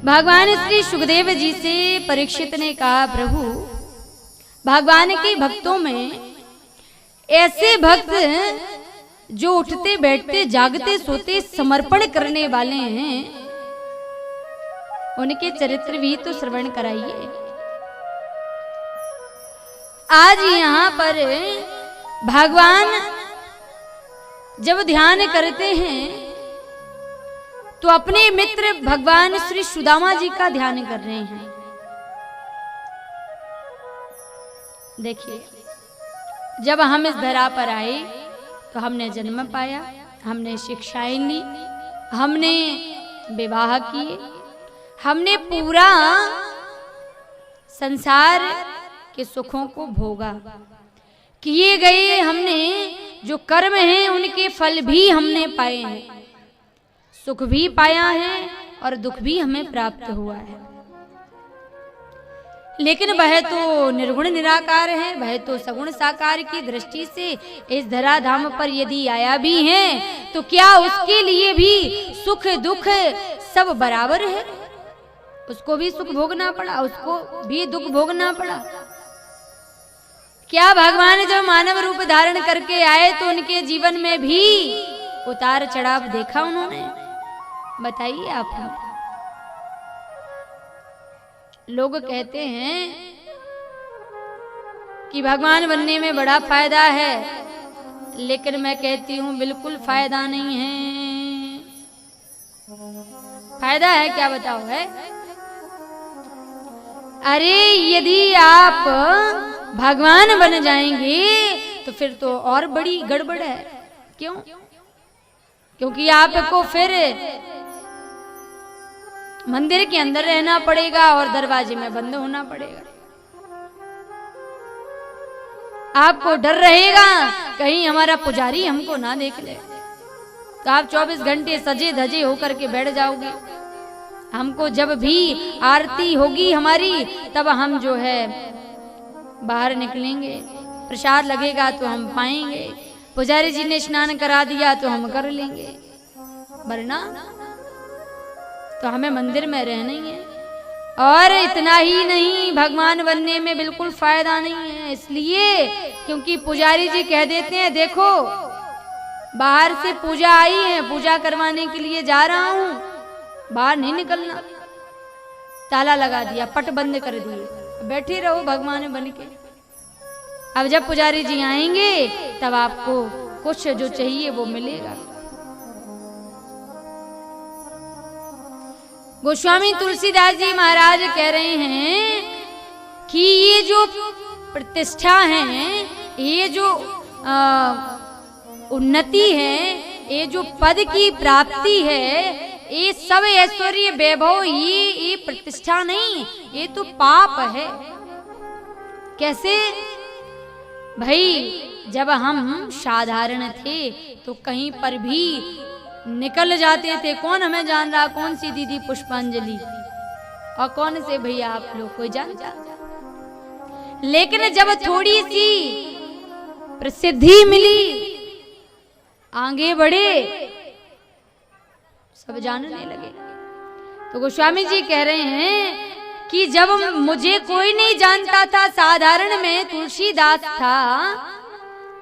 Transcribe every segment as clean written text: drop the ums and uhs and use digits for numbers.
भगवान श्री सुखदेव जी से परीक्षित ने कहा, प्रभु भगवान के भक्तों में ऐसे भक्त जो उठते बैठते जागते सोते समर्पण करने वाले हैं, उनके चरित्र भी तो श्रवण कराइए। आज यहाँ पर भगवान जब ध्यान करते हैं तो अपने मित्र भगवान श्री सुदामा जी का ध्यान कर रहे हैं। देखिए, जब हम इस धरा पर आए तो हमने जन्म पाया, हमने शिक्षाएं ली, हमने विवाह किए, हमने पूरा संसार के सुखों को भोगा, किए गए हमने जो कर्म हैं उनके फल भी हमने पाए हैं, सुख भी पाया है और दुख भी हमें प्राप्त हुआ है। लेकिन वह तो निर्गुण निराकार है, वह तो सगुण साकार की दृष्टि से इस धराधाम पर यदि आया भी है तो क्या उसके लिए भी सुख दुख सब बराबर है? उसको भी सुख भोगना पड़ा, उसको भी दुख भोगना पड़ा। क्या भगवान जब मानव रूप धारण करके आए तो उनके जीवन में भी उतार चढ़ाव देखा उन्होंने? बताइए आप। लोग कहते हैं कि भगवान बनने में बड़ा फायदा है, लेकिन मैं कहती हूं बिल्कुल फायदा नहीं है। फायदा है क्या बताओ? है अरे यदि आप भगवान बन जाएंगे तो फिर तो और बड़ी गड़बड़ है। क्यों? क्योंकि आपको फिर मंदिर के अंदर रहना पड़ेगा और दरवाजे में बंद होना पड़ेगा। आपको डर रहेगा कहीं हमारा पुजारी हमको ना देख ले, तो आप 24 घंटे सजे धजे होकर के बैठ जाओगे। हमको जब भी आरती होगी हमारी तब हम जो है बाहर निकलेंगे, प्रसाद लगेगा तो हम पाएंगे, पुजारी जी ने स्नान करा दिया तो हम कर लेंगे, वरना तो हमें मंदिर में रहना ही है। और इतना ही नहीं, भगवान बनने में बिल्कुल फायदा नहीं है, इसलिए क्योंकि पुजारी जी कह देते हैं देखो बाहर से पूजा आई है, पूजा करवाने के लिए जा रहा हूं, बाहर नहीं निकलना। ताला लगा दिया, पट बंद कर दिए, बैठे रहो भगवान बन के। अब जब पुजारी जी आएंगे तब आपको कुछ जो चाहिए वो मिलेगा। गोस्वामी तुलसीदास जी महाराज कह रहे हैं कि ये जो प्रतिष्ठा है, ये जो उन्नति है, ये जो पद की प्राप्ति है, ये सब ऐश्वर्य वैभव, ये प्रतिष्ठा नहीं, ये तो पाप है। कैसे भाई? जब हम साधारण थे तो कहीं पर भी निकल जाते थे, कौन हमें जान रहा, कौन सी दीदी पुष्पांजलि और कौन से भैया आप लोग, कोई जान जा। लेकिन जब थोड़ी सी प्रसिद्धि मिली, आगे बढ़े, सब जानने लगे। तो गोस्वामी जी कह रहे हैं कि जब मुझे कोई नहीं जानता था, साधारण में तुलसीदास था,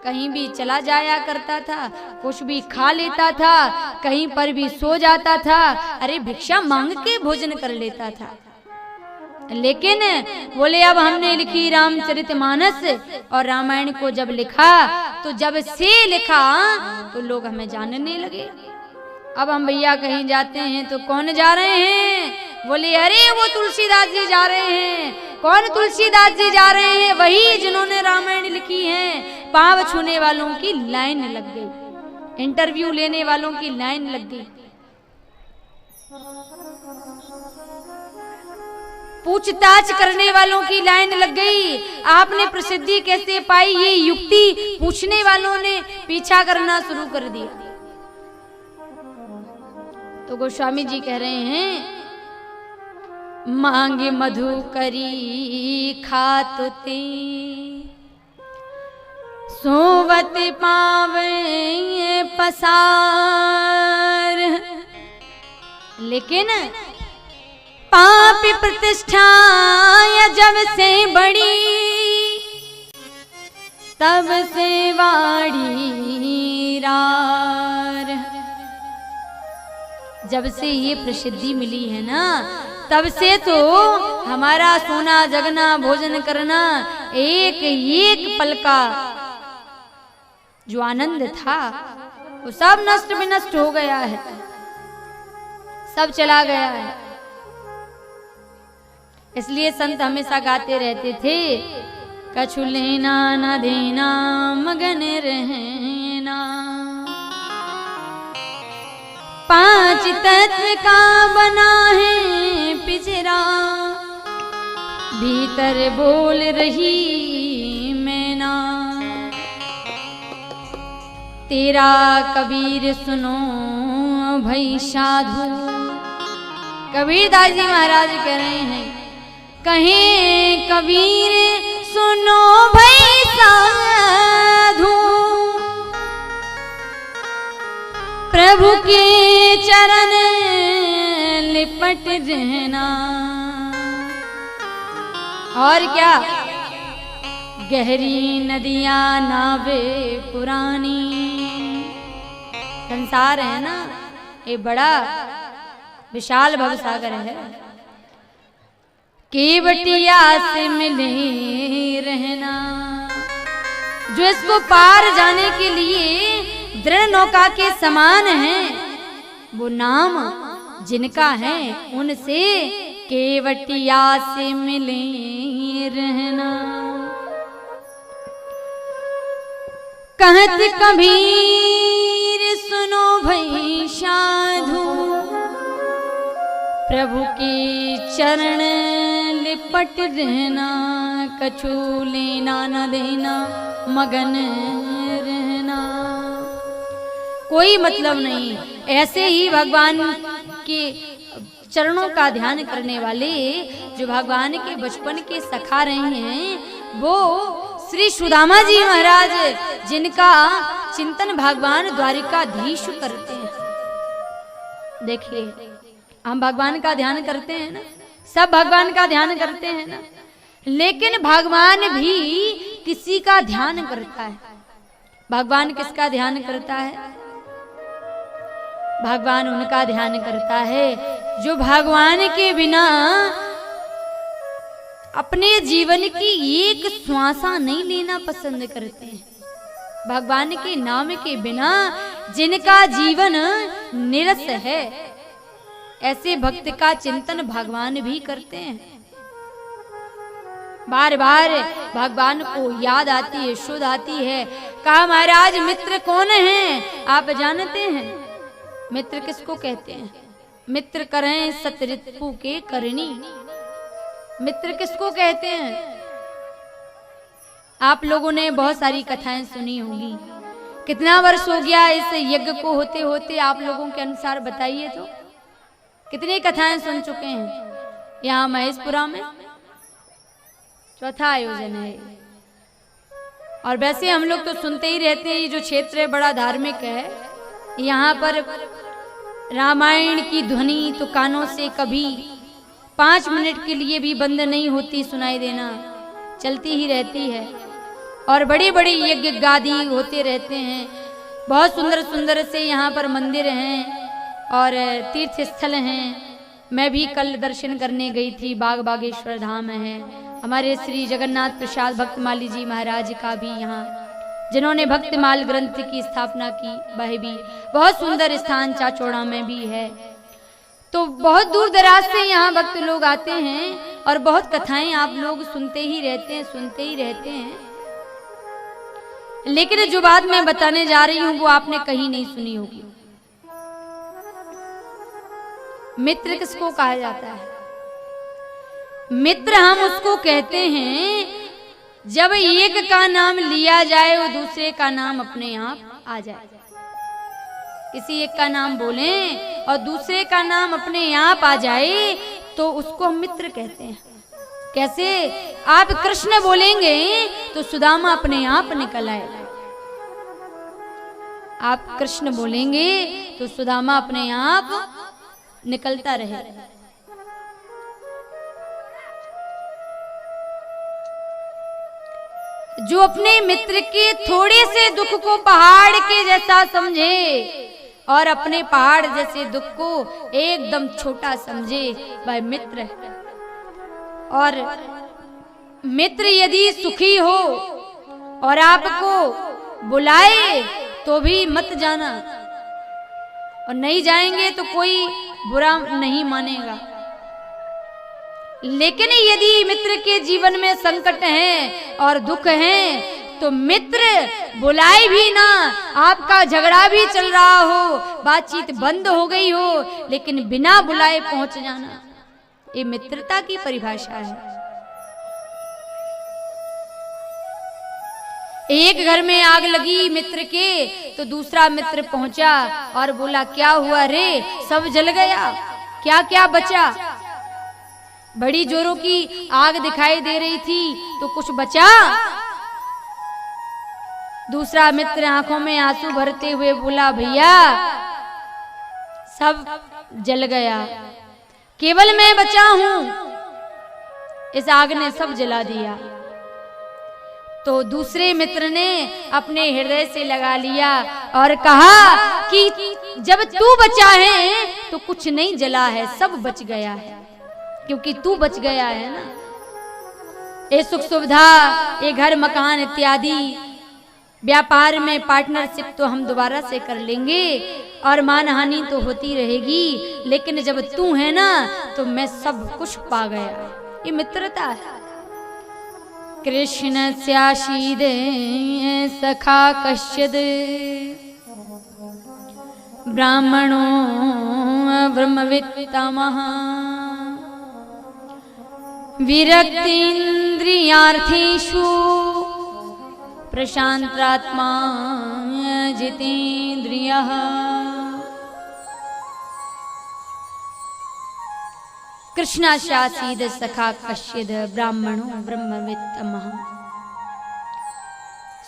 कहीं भी चला जाया करता था, कुछ भी खा लेता था, कहीं पर भी सो जाता था, अरे भिक्षा मांग के भोजन कर लेता था। लेकिन बोले अब हमने लिखी रामचरितमानस और रामायण को जब लिखा तो जब से लिखा तो लोग हमें जानने लगे। अब हम भैया कहीं जाते हैं तो कौन जा रहे हैं? बोले अरे वो तुलसीदास जी जा रहे हैं। कौन तुलसीदास जी जा रहे हैं? वही जिन्होंने रामायण लिखी है। पांव छूने वालों की लाइन लग गई, इंटरव्यू लेने वालों की लाइन लग गई, पूछताछ करने वालों की लाइन लग गई। आपने प्रसिद्धि कैसे पाई, ये युक्ति पूछने वालों ने पीछा करना शुरू कर दिया। तो गोस्वामी जी कह रहे हैं मांगे मधु करी खात ते, सोवत पावे पसार। लेकिन पाप प्रतिष्ठा जब से बड़ी, तब से वाड़ी रार। जब से ये प्रसिद्धि मिली है ना, तब से तो हमारा सोना जगना भोजन करना एक एक पल का जो आनंद था वो सब नष्ट विनष्ट हो गया है, सब चला गया है। इसलिए संत हमेशा गाते रहते थे, कछु लेना न देना मगन रहना। पांच तत्व का बना है पिंजरा, भीतर बोल रही मैना। तेरा कबीर सुनो भाई साधु। कबीर दास जी महाराज कह रहे हैं, कहें कबीर सुनो भाई साधु, प्रभु के चरण लिपट रहना। और क्या, गहरी नदियां नावे पुरानी। संसार है ना, ये बड़ा विशाल भवसागर है, केवटिया से मिले रहना। जो इसको पार जाने के लिए दृढ़ नौका के समान है, वो नाम जिनका है उनसे केवटिया से मिले रहना। कहत कबीर सुनो भई साधु, प्रभु के चरण लिपट रहना। कछु लेना न देना मगन रहना। कोई मतलब नहीं, ऐसे ही भगवान के चरणों का ध्यान करने वाले जो भगवान के बचपन के सखा रहे हैं, वो श्री सुदामा जी महाराज, जिनका चिंतन भगवान द्वारिकाधीश करते हैं। देखिए, हम भगवान का ध्यान करते हैं ना, सब भगवान का ध्यान करते हैं ना, लेकिन भगवान भी किसी का ध्यान करता है। भगवान किसका ध्यान करता है? भगवान उनका ध्यान करता है जो भगवान के बिना अपने जीवन की एक श्वासा नहीं लेना पसंद करते हैं। भगवान के नाम के बिना जिनका जीवन निरस है, ऐसे भक्त का चिंतन भगवान भी करते हैं। बार बार भगवान को याद आती है, शुद्ध आती है। कहा, महाराज मित्र कौन हैं? आप जानते हैं मित्र किसको कहते हैं? मित्र करें सतरिपु के करनी। मित्र किसको कहते हैं? आप लोगों ने बहुत सारी कथाएं सुनी होंगी। कितना वर्ष हो गया इस यज्ञ को होते होते? आप लोगों के अनुसार बताइए तो कितनी कथाएं सुन चुके हैं? यहाँ महेशपुरा में चौथा आयोजन है। और वैसे हम लोग तो सुनते ही रहते हैं, ये जो क्षेत्र है बड़ा धार्मिक है। यहाँ पर रामायण की ध्वनि तो कानों से कभी 5 मिनट के लिए भी बंद नहीं होती, सुनाई देना चलती ही रहती है। और बड़े बड़े यज्ञ गादी होते रहते हैं। बहुत सुंदर सुंदर से यहाँ पर मंदिर हैं और तीर्थ स्थल हैं। मैं भी कल दर्शन करने गई थी, बाग बागेश्वर धाम है। हमारे श्री जगन्नाथ प्रसाद भक्तमाली जी महाराज का भी यहाँ, जिन्होंने भक्तमाल ग्रंथ की स्थापना की, वह भी बहुत सुंदर स्थान चाचौड़ा में भी है। तो बहुत दूर दराज से यहाँ भक्त लोग आते हैं और बहुत कथाएं आप लोग सुनते ही रहते हैं, सुनते ही रहते हैं। लेकिन जो बात मैं बताने जा रही हूँ वो आपने कहीं नहीं सुनी होगी। मित्र किसको कहा जाता है? मित्र हम उसको कहते हैं जब एक का नाम लिया जाए और दूसरे का नाम अपने आप आ जाए। किसी एक का नाम बोलें और दूसरे का नाम अपने आप आ जाए तो उसको हम मित्र कहते हैं। कैसे? आप कृष्ण बोलेंगे तो सुदामा अपने आप निकल आए। आप कृष्ण बोलेंगे तो सुदामा अपने आप निकलता रहे। जो अपने मित्र के थोड़े से दुख को पहाड़ के जैसा समझे और अपने पहाड़ जैसे दुख को एकदम छोटा समझे, वह मित्र है। और मित्र यदि सुखी हो और आपको बुलाए तो भी मत जाना, और नहीं जाएंगे तो कोई बुरा नहीं मानेगा। लेकिन यदि मित्र के जीवन में संकट है और दुख है तो मित्र बुलाए भी ना, आपका झगड़ा भी चल रहा हो, बातचीत बंद हो गई हो, लेकिन बिना बुलाए पहुंच जाना, ये मित्रता की परिभाषा है। एक घर में आग लगी मित्र के, तो दूसरा मित्र पहुंचा और बोला क्या हुआ रे, सब जल गया, क्या क्या बचा? बड़ी जोरों की आग दिखाई दे रही थी तो कुछ बचा? दूसरा मित्र आंखों में आंसू भरते हुए बोला भैया सब जल गया, केवल मैं बचा हूं, इस आग ने सब जला दिया। तो दूसरे मित्र ने अपने हृदय से लगा लिया और कहा कि जब तू बचा है तो कुछ नहीं जला है, सब बच गया है, क्योंकि तू बच गया है ना। ये सुख सुविधा, ये घर मकान इत्यादि, व्यापार में पार्टनरशिप तो हम दोबारा से कर लेंगे और मानहानि तो होती रहेगी, लेकिन जब तू है ना तो मैं सब कुछ पा गया। ये मित्रता है। कृष्ण स्याशीद सखा कश्चिद ब्राह्मणो ब्रह्मवित्तमः विरक्तीन्द्रियार्थेषु प्रशांतात्मा जितेन्द्रियः। कृष्णाशासीद सखा कश्चिद ब्राह्मणो ब्रह्मवित्तमः।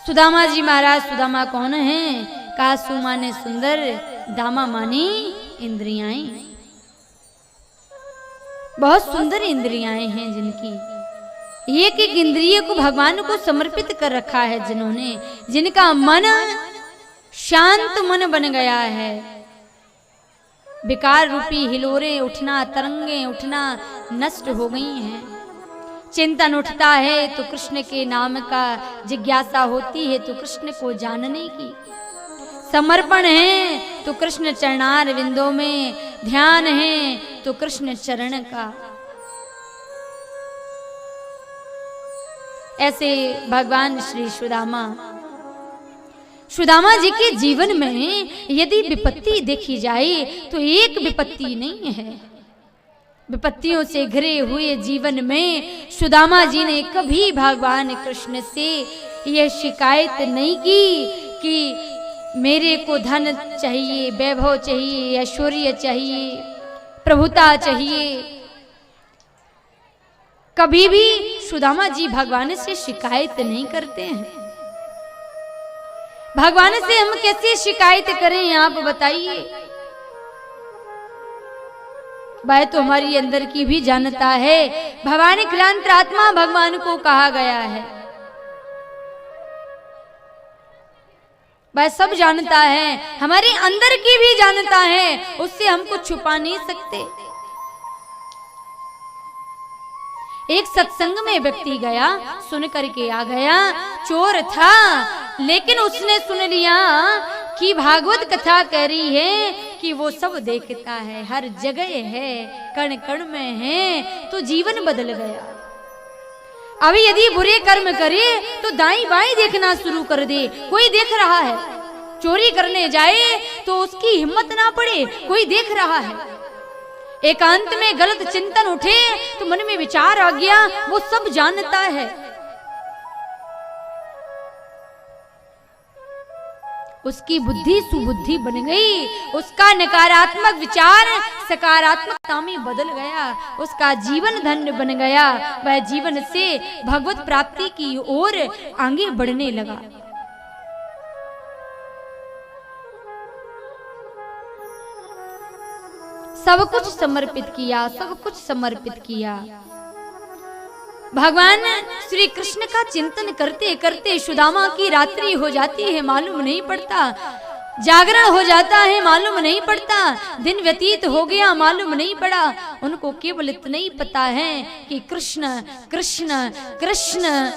सुदामा जी महाराज, सुदामा कौन है? कासु माने सुंदर, दामा मानी इंद्रियाएं, बहुत सुंदर इंद्रियाएं हैं जिनकी, एक एक इंद्रिय को भगवान को समर्पित कर रखा है जिन्होंने, जिनका मन शांत मन बन गया है। विकार रूपी हिलोरे उठना, तरंगे उठना नष्ट हो गई हैं। चिंतन उठता है तो कृष्ण के नाम का जिज्ञासा होती है, तो कृष्ण को जानने की। समर्पण है तो कृष्ण चरणार विंदों में, ध्यान है तो कृष्ण चरण का। ऐसे भगवान श्री सुदामा जी के जीवन में यदि विपत्ति देखी जाए तो एक विपत्ति नहीं है। विपत्तियों से घिरे हुए जीवन में सुदामा जी ने कभी भगवान कृष्ण से यह शिकायत नहीं की कि मेरे को धन चाहिए, वैभव चाहिए, ऐश्वर्य चाहिए, प्रभुता चाहिए। कभी भी सुदामा जी भगवान से शिकायत नहीं करते हैं। भगवान से हम कैसे शिकायत करें, आप बताइए? वह तो हमारी अंदर की भी जानता है। भवानी क्रांत आत्मा भगवान को कहा गया है, वह सब जानता है, हमारे अंदर की भी जानता है, उससे हमको छुपा नहीं सकते। एक सत्संग में व्यक्ति गया, सुन करके आ गया, चोर था, लेकिन उसने सुन लिया कि भागवत कथा कह रही है कि वो सब देखता है, हर जगह है, कण कण में है, तो जीवन बदल गया। अभी यदि बुरे कर्म करे तो दाईं बाईं देखना शुरू कर दे, कोई देख रहा है। चोरी करने जाए तो उसकी हिम्मत ना पड़े, कोई देख रहा है। एकांत में गलत चिंतन उठे तो मन में विचार आ गया, वो सब जानता है। उसकी बुद्धि सुबुद्धि बन गई, उसका नकारात्मक विचार सकारात्मकता में बदल गया, उसका जीवन धन्य बन गया। वह जीवन से भगवत प्राप्ति की ओर आगे बढ़ने लगा। सब कुछ समर्पित किया, सब कुछ समर्पित किया। भगवान श्री कृष्ण का चिंतन करते करते सुदामा की रात्रि हो जाती है, मालूम नहीं पड़ता। जागरण हो जाता है, मालूम नहीं पड़ता। दिन व्यतीत हो गया, मालूम नहीं पड़ा। उनको केवल इतना ही पता है कि कृष्ण कृष्ण कृष्ण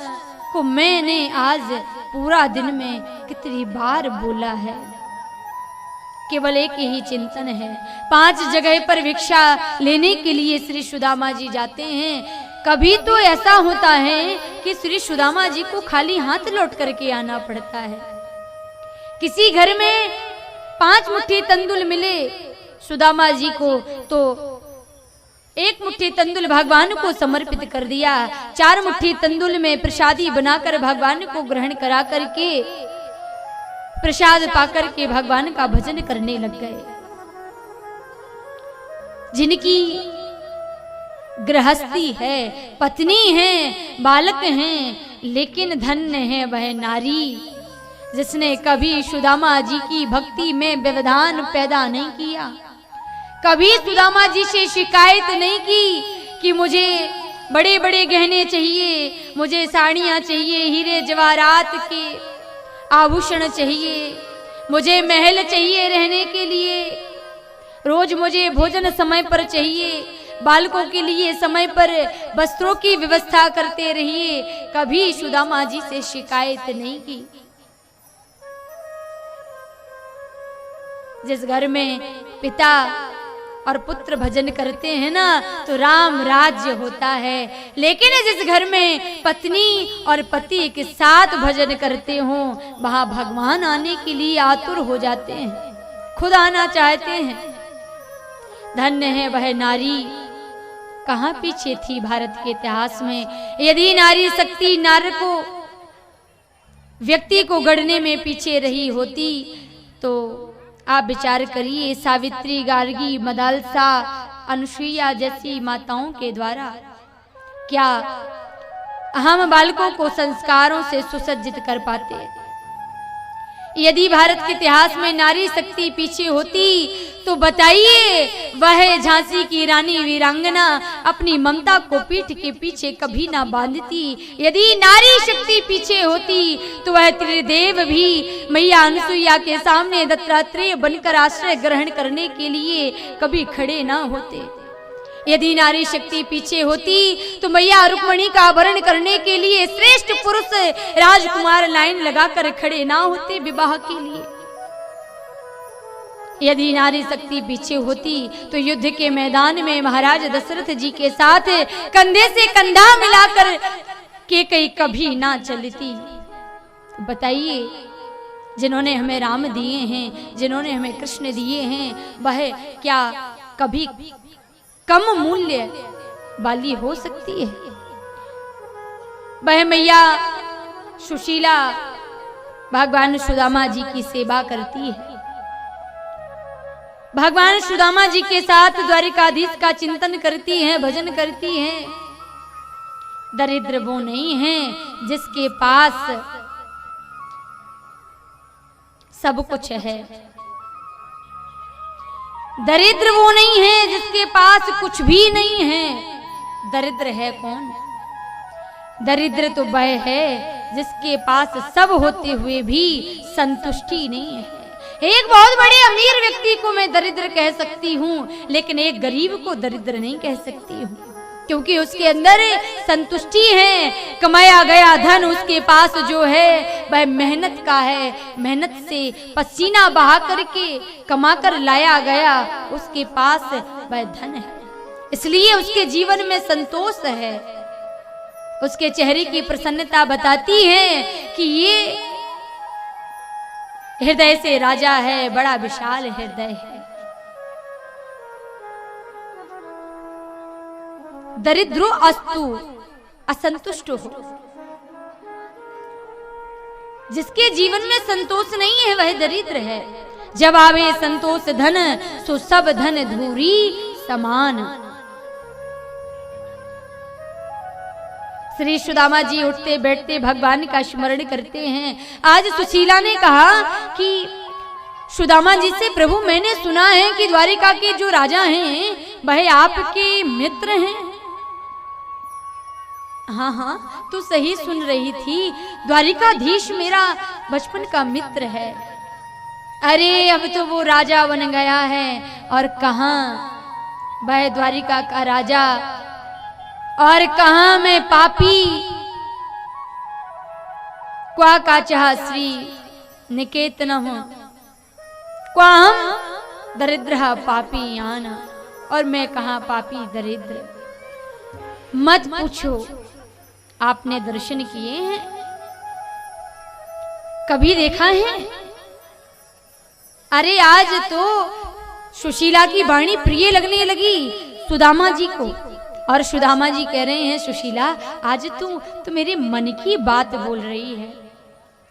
को मैंने आज पूरा दिन में कितनी बार बोला है। केवल एक ही चिंतन है। 5 जगह पर भिक्षा लेने के लिए श्री सुदामा जी जाते हैं। कभी तो ऐसा होता है कि श्री सुदामा जी को खाली हाथ लौट करके आना पड़ता है। किसी घर में 5 मुट्ठी तंदुल मिले सुदामा जी को, तो 1 मुट्ठी तंदुल भगवान को समर्पित कर दिया। 4 मुट्ठी तंदुल में प्रसादी बनाकर भगवान को ग्रहण करा करके, प्रसाद पाकर के भगवान का भजन करने लग गए। जिनकी गृहस्थी है, पत्नी है, बालक हैं, लेकिन धन्य है वह नारी जिसने कभी सुदामा जी की भक्ति में व्यवधान पैदा नहीं किया। कभी सुदामा जी से शिकायत नहीं की कि मुझे बड़े बड़े गहने चाहिए, मुझे साड़ियाँ चाहिए, हीरे जवाहरात के आभूषण चाहिए, मुझे महल चाहिए रहने के लिए, रोज मुझे भोजन समय पर चाहिए, बालकों के लिए समय पर वस्त्रों की व्यवस्था करते रहिए। कभी सुदामा जी से शिकायत नहीं की। जिस घर में पिता और पुत्र भजन करते हैं ना, तो राम राज्य होता है। लेकिन जिस घर में पत्नी और पति एक साथ भजन करते हो, वहां भगवान आने के लिए आतुर हो जाते हैं, खुद आना चाहते हैं। धन्य है वह नारी, कहां पीछे थी भारत के इतिहास में। यदि नारी शक्ति नार को, व्यक्ति को गढ़ने में पीछे रही होती, तो आप विचार करिए, सावित्री, गार्गी, मदालसा, अनुसुईया जैसी माताओं के द्वारा क्या हम बालकों को संस्कारों से सुसज्जित कर पाते। यदि भारत के इतिहास में नारी शक्ति पीछे होती, तो बताइए वह झांसी की रानी वीरांगना अपनी ममता को पीठ के पीछे कभी ना बांधती। यदि नारी शक्ति पीछे होती, तो वह त्रिदेव भी मैया अनुसुईया के सामने दत्तात्रेय बनकर आश्रय ग्रहण करने के लिए कभी खड़े ना होते। यदि नारी शक्ति पीछे होती, तो मैया रुक्मणी का आभरण करने के लिए श्रेष्ठ पुरुष राजकुमार लाइन लगाकर खड़े ना होते विवाह के लिए। यदि नारी शक्ति पीछे होती, तो युद्ध के मैदान में महाराज दशरथ जी के साथ कंधे से कंधा मिलाकर के कई कभी ना चलती। बताइए, जिन्होंने हमें राम दिए हैं, जिन्होंने हमें कृष्ण दिए हैं, वह क्या कभी कम मूल्य वाली हो सकती है? वह मैया सुशीला भगवान सुदामा जी की सेवा करती है। भगवान सुदामा जी के साथ द्वारिकाधीश का चिंतन करती हैं, भजन करती हैं। दरिद्र वो नहीं है जिसके पास सब कुछ है, दरिद्र वो नहीं है जिसके पास कुछ भी नहीं है। दरिद्र है कौन? दरिद्र तो वह है जिसके पास सब होते हुए भी संतुष्टि नहीं है। एक बहुत बड़े अमीर व्यक्ति को मैं दरिद्र कह सकती हूँ, लेकिन एक गरीब को दरिद्र नहीं कह सकती हूँ, क्योंकि उसके अंदर संतुष्टि है। कमाया गया धन उसके पास जो है वह मेहनत का है, मेहनत से पसीना बहा करके कमा कर लाया गया उसके पास वह धन है, इसलिए उसके जीवन में संतोष है। उसके चेहरे की प्रसन्नता बताती है कि ये हृदय से राजा है, बड़ा विशाल हृदय है। दरिद्रो अस्तु, असंतुष्ट हो। जिसके जीवन में संतोष नहीं है वह दरिद्र है। जब आवे संतोष धन, सो सब धन धूरी समान। श्री सुदामा जी उठते बैठते भगवान का स्मरण करते हैं। आज सुशीला ने कहा कि सुदामा जी से, प्रभु मैंने सुना है कि द्वारिका के जो राजा हैं वह आपके मित्र हैं। हाँ हाँ, तू सही सुन रही थी, द्वारिकाधीश मेरा बचपन का मित्र है। अरे अब तो वो राजा बन गया है, और कहाँ वह द्वारिका का राजा, और कहाँ मैं पापी, क्वा काचः श्री निकेतनः, क्वा हम दरिद्रः पापी यान, और मैं कहाँ पापी दरिद्र। मत पूछो, आपने दर्शन किए हैं, कभी देखा है? अरे आज तो सुशीला की वाणी प्रिय लगने लगी सुदामा जी को, और सुदामा जी कह रहे हैं सुशीला आज तू मेरे मन की बात बोल रही है।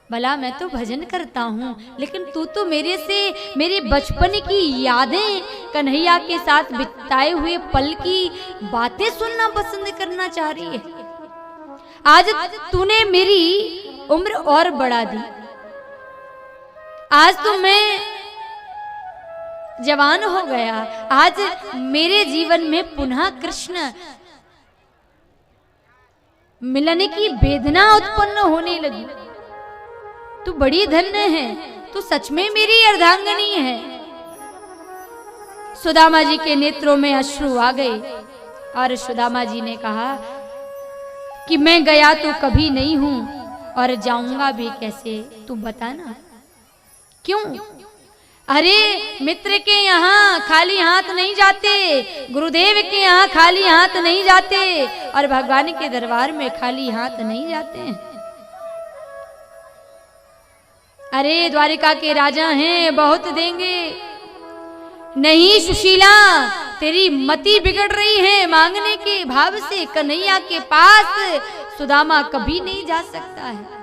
भला मैं तो भजन करता हूँ, लेकिन तू तो मेरे से मेरे बचपन की यादें, कन्हैया के साथ बिताए हुए पल की बातें सुनना पसंद करना चाह रही है। आज तूने मेरी उम्र और बढ़ा दी, आज तो मैं जवान हो गया, आज मेरे जीवन में पुनः कृष्ण मिलने की वेदना उत्पन्न होने लगी। तू बड़ी धन्य है, तू सच में मेरी अर्धांगिनी है। सुदामा जी के नेत्रों में अश्रु आ गए, और सुदामा जी ने कहा कि मैं गया तो कभी नहीं हूं, और जाऊंगा भी कैसे, तू बता ना। क्यों? अरे मित्र के यहाँ खाली हाथ नहीं जाते, गुरुदेव के यहाँ खाली हाथ नहीं जाते, और भगवान के दरबार में खाली हाथ नहीं जाते हैं। अरे द्वारिका के राजा हैं, बहुत देंगे। नहीं सुशीला, तेरी मति बिगड़ रही है, मांगने के भाव से कन्हैया के पास सुदामा कभी नहीं जा सकता है।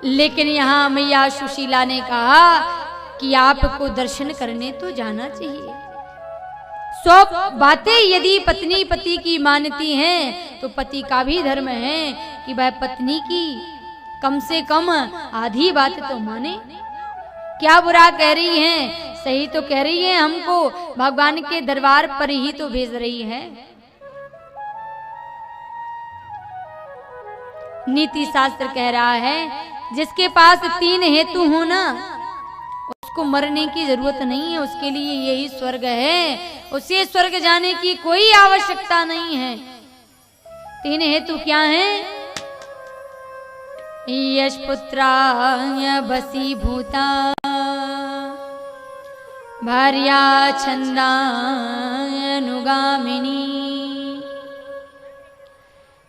लेकिन यहाँ मैया सुशीला ने कहा कि आपको दर्शन करने तो जाना चाहिए। 100 बातें यदि पत्नी पति की मानती हैं, तो पति का भी धर्म है कि वह पत्नी की कम से कम आधी बात तो माने। क्या बुरा कह रही हैं? सही तो कह रही है, हमको भगवान के दरबार पर ही तो भेज रही है। नीति शास्त्र कह रहा है जिसके पास 3 हेतु हो ना, उसको मरने की जरूरत नहीं है, उसके लिए यही स्वर्ग है, उसे स्वर्ग जाने की कोई आवश्यकता नहीं है। 3 हेतु क्या हैं? यश पुत्राय वसीभूता, भार्या छंदाय अनुगामिनी,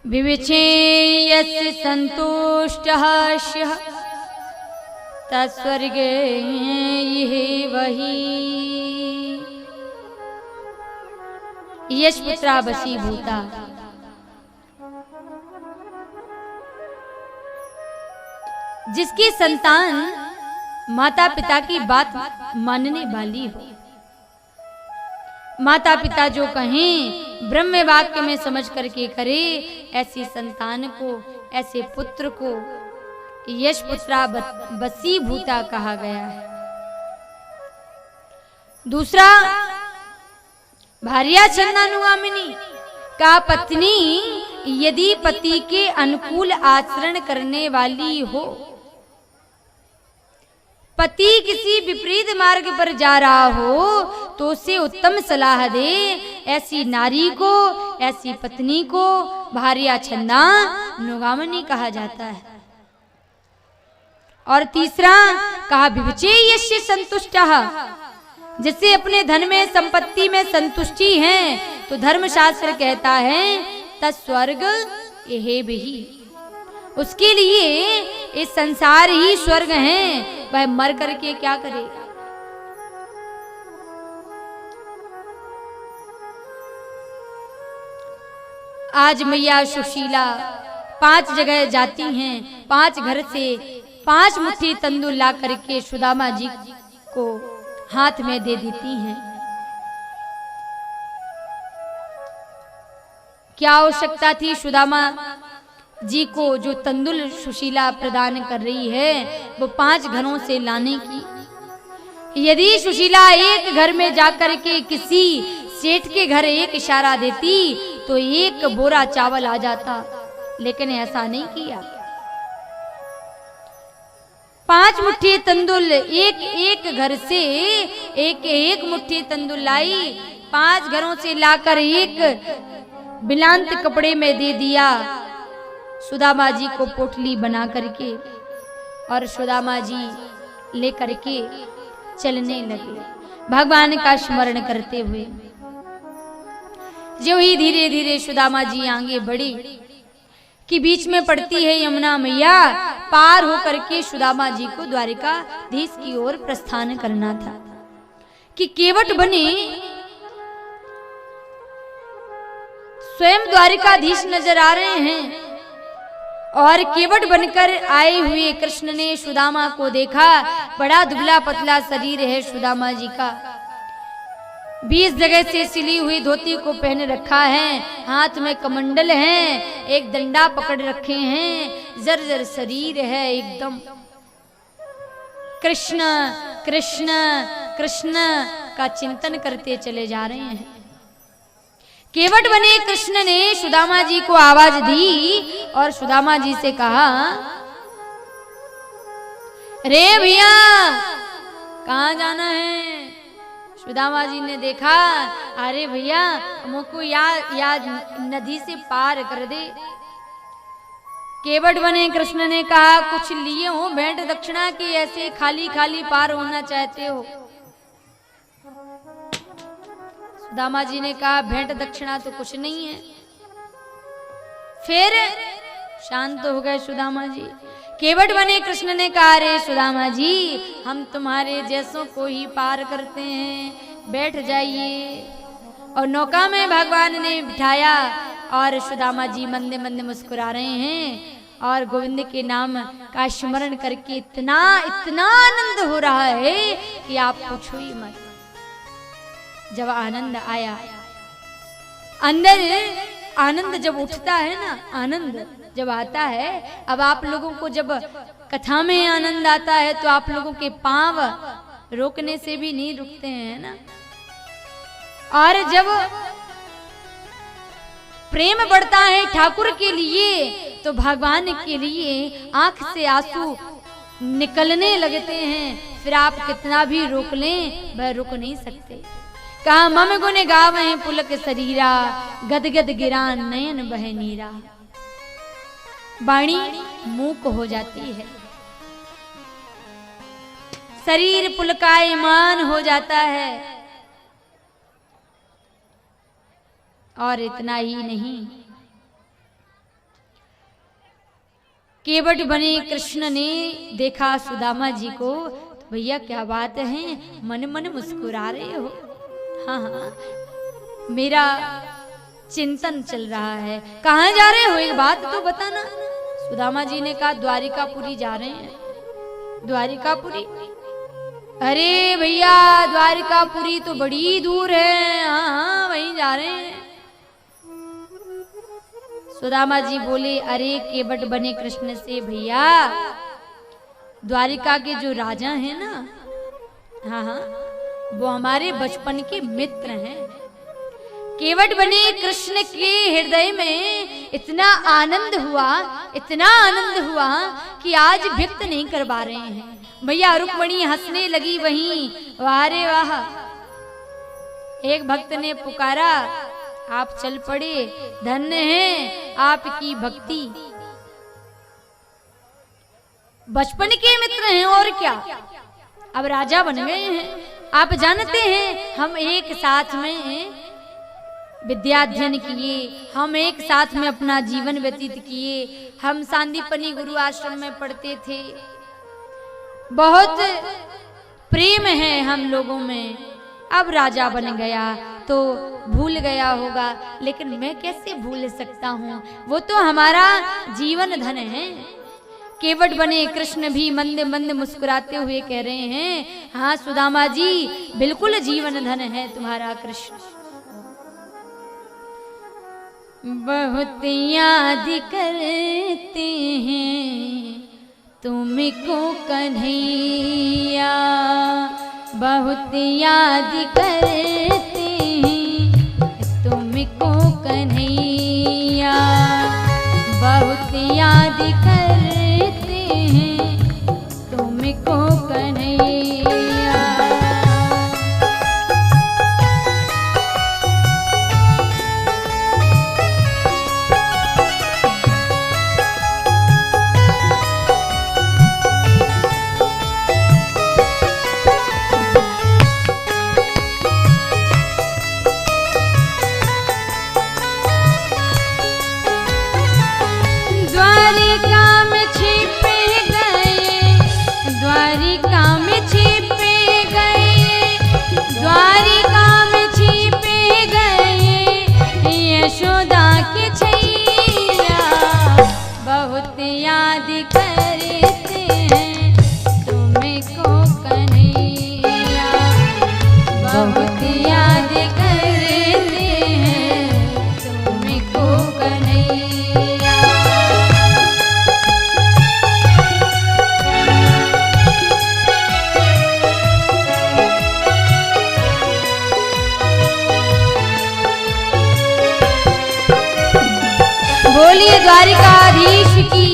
विविचेयस्य संतुष्टः स्यः तत्स्वर्गे यह वही। यश पुत्रा वसीभूता, जिसकी संतान माता पिता की बात मानने वाली हो, माता पिता जो कहें ब्रह्म वाक्य में समझ करके करे, ऐसी संतान को, ऐसे पुत्र को यश पुत्रा वसीभूता कहा गया है। दूसरा, भार्या छंदानुगामिनी का पत्नी यदि पति के अनुकूल आचरण करने वाली हो, पति किसी विपरीत मार्ग पर जा रहा हो तो उसे उत्तम सलाह दे, ऐसी नारी को, ऐसी पत्नी को भार्या छंदानुगामिनी कहा जाता है। और तीसरा कहा विविचेयस्य संतुष्टः, जिससे अपने धन में संपत्ति में संतुष्टि है, तो धर्मशास्त्र कहता है तत्स्वर्ग यह भी, उसके लिए इस संसार ही स्वर्ग है, वह मर करके क्या करेगा। आज मैया सुशीला 5 जगह जाती हैं, 5 घर से 5 मुट्ठी तंदूर ला करके सुदामा जी को हाथ में दे देती हैं। क्या आवश्यकता थी सुदामा जी को जो तंदूर सुशीला प्रदान कर रही है वो 5 घरों से लाने की? यदि सुशीला एक घर में जाकर के किसी सेठ के घर एक इशारा देती तो एक बोरा चावल आ जाता, लेकिन ऐसा नहीं किया। 5 मुट्ठी तंदुल, एक एक घर से एक एक मुट्ठी तंदुल लाई, 5 घरों से लाकर एक बिलांत कपड़े में दे दिया सुदामा जी को पोटली बना करके, और सुदामा जी लेकर के चलने लगे भगवान का स्मरण करते हुए। जो ही धीरे धीरे सुदामा जी आगे बढ़े कि बीच में पड़ती है यमुना मैया, पार होकर के सुदामा जी को द्वारिकाधीश की ओर प्रस्थान करना था कि केवट बने स्वयं द्वारिकाधीश नजर आ रहे हैं, और केवट बनकर आए हुए कृष्ण ने सुदामा को देखा। बड़ा दुबला पतला शरीर है सुदामा जी का, 20 जगह से सिली हुई धोती को पहन रखा है, हाथ में कमंडल है, एक डंडा पकड़ रखे हैं, जर्जर शरीर है एकदम। कृष्ण कृष्ण कृष्ण का चिंतन करते चले जा रहे हैं। केवट बने कृष्ण ने सुदामा जी को आवाज दी और सुदामा जी से कहा, रे भैया कहाँ जाना है? सुदामा जी ने देखा, अरे भैया मुझको याद नदी से पार कर दे। केवट बने कृष्ण ने कहा, कुछ लिए हो भेंट दक्षिणा की, ऐसे खाली खाली पार होना चाहते हो? सुदामा जी ने कहा, भेंट दक्षिणा तो कुछ नहीं है। फिर शांत हो गए सुदामा जी। केवट बने कृष्ण ने कहा, रे सुदामा जी हम तुम्हारे जैसों को ही पार करते हैं, बैठ जाइए। और नौका में भगवान ने बिठाया और सुदामा जी मंदे मंदे मुस्कुरा रहे हैं और गोविंद के नाम का स्मरण करके इतना इतना आनंद हो रहा है कि आप पूछो ही मत। जब आनंद आया, अंदर आनंद जब उठता है ना, आनंद जब आता है, अब आप लोगों को जब कथा में आनंद आता है तो आप लोगों के पांव रोकने से भी नहीं रुकते हैं ना। और जब प्रेम बढ़ता है ठाकुर के लिए तो भगवान के लिए आंख से आंसू निकलने लगते हैं, फिर आप कितना भी रोक लें वह रुक नहीं सकते। कहा, मम गुण गावहि पुलक शरीरा, गद गद गिरा नयन बह नीरा। वाणी मूक हो जाती है, शरीर पुलकायमान हो जाता है। और इतना ही नहीं, केवट बने कृष्ण ने देखा सुदामा जी को, तो भैया क्या बात है, मन मन मुस्कुरा रहे हो? हाँ हाँ मेरा चिंतन चल रहा है। कहाँ जा रहे हो, एक बात तो बताना। सुदामा जी ने कहा, द्वारिकापुरी जा रहे हैं। द्वारिकापुरी? अरे भैया द्वारिकापुरी तो बड़ी दूर है। हाँ हाँ वहीं जा रहे हैं। सुदामा जी बोले, अरे केवट बने कृष्ण से, भैया द्वारिका के जो राजा हैं ना, हाँ हाँ वो हमारे बचपन के मित्र हैं। केवट बने कृष्ण के हृदय में इतना आनंद हुआ, इतना आनंद हुआ कि आज व्यक्त नहीं कर पा रहे हैं। भैया रुक्मणी हंसने लगी वहीं, वाह रे वाह। एक भक्त ने पुकारा, आप चल पड़े, धन्य है आपकी भक्ति। बचपन के मित्र हैं और क्या, अब राजा बन गए हैं। आप जानते हैं हम एक साथ में विद्याध्ययन किए, हम एक साथ में अपना जीवन व्यतीत किए, हम सांदीपनी गुरु आश्रम में पढ़ते थे, बहुत प्रेम है हम लोगों में। अब राजा बन गया तो भूल गया होगा, लेकिन मैं कैसे भूल सकता हूँ, वो तो हमारा जीवन धन है। केवट बने कृष्ण भी मंद मंद मुस्कुराते हुए कह रहे हैं, हाँ सुदामा जी बिल्कुल जीवन धन है तुम्हारा कृष्ण। बहुत याद करते हैं तुमको कन्हैया, बहुत याद करते हैं तुमको कन्हैया। बोलिए द्वारिकाधीश की,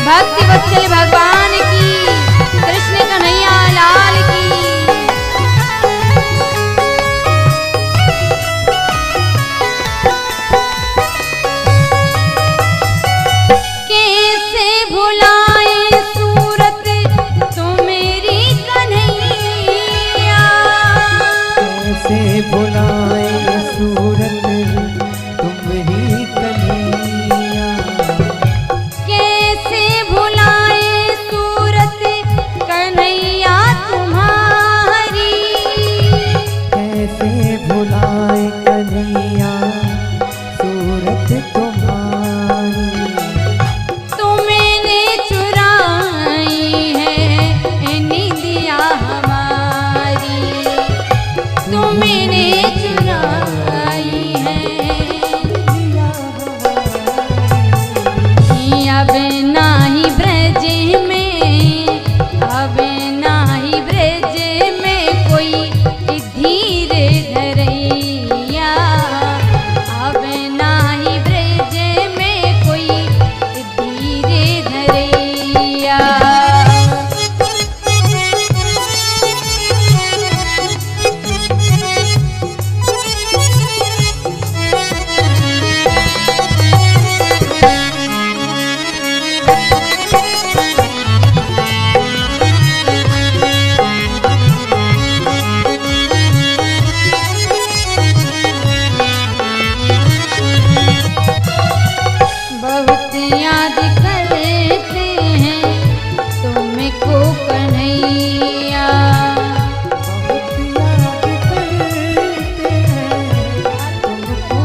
भक्ति वत्सल भगवान की, कृष्ण कन्हैया लाल की। कैसे भुलाए सूरत तुम्हारी कन्हैया, कैसे भुलाए सूरत तुम्हारी कन्हैया, कैसे भुलाए सूरत कन्हैया तुम्हारी, कैसे भुलाए कन्हैया सूरत तुम्हारी। तुमने चुराई है निंदिया हमारी, तुमने चुराई है। अब नाही ब्रज में, अब नाही ब्रज में कोई धीर धरैया, अब नाही ब्रज में कोई धीर धरैया। बहुत याद करते हैं तुमको कन्हैया, बहुत याद करते हैं तुमको।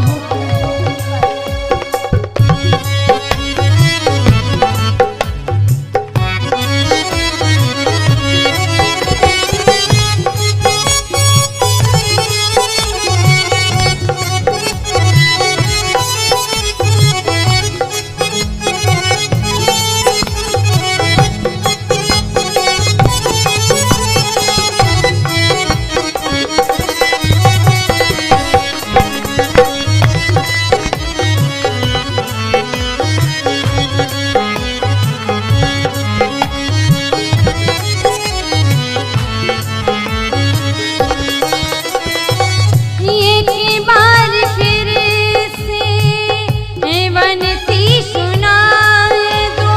एक बार फिर से बंसी सुनाए दो,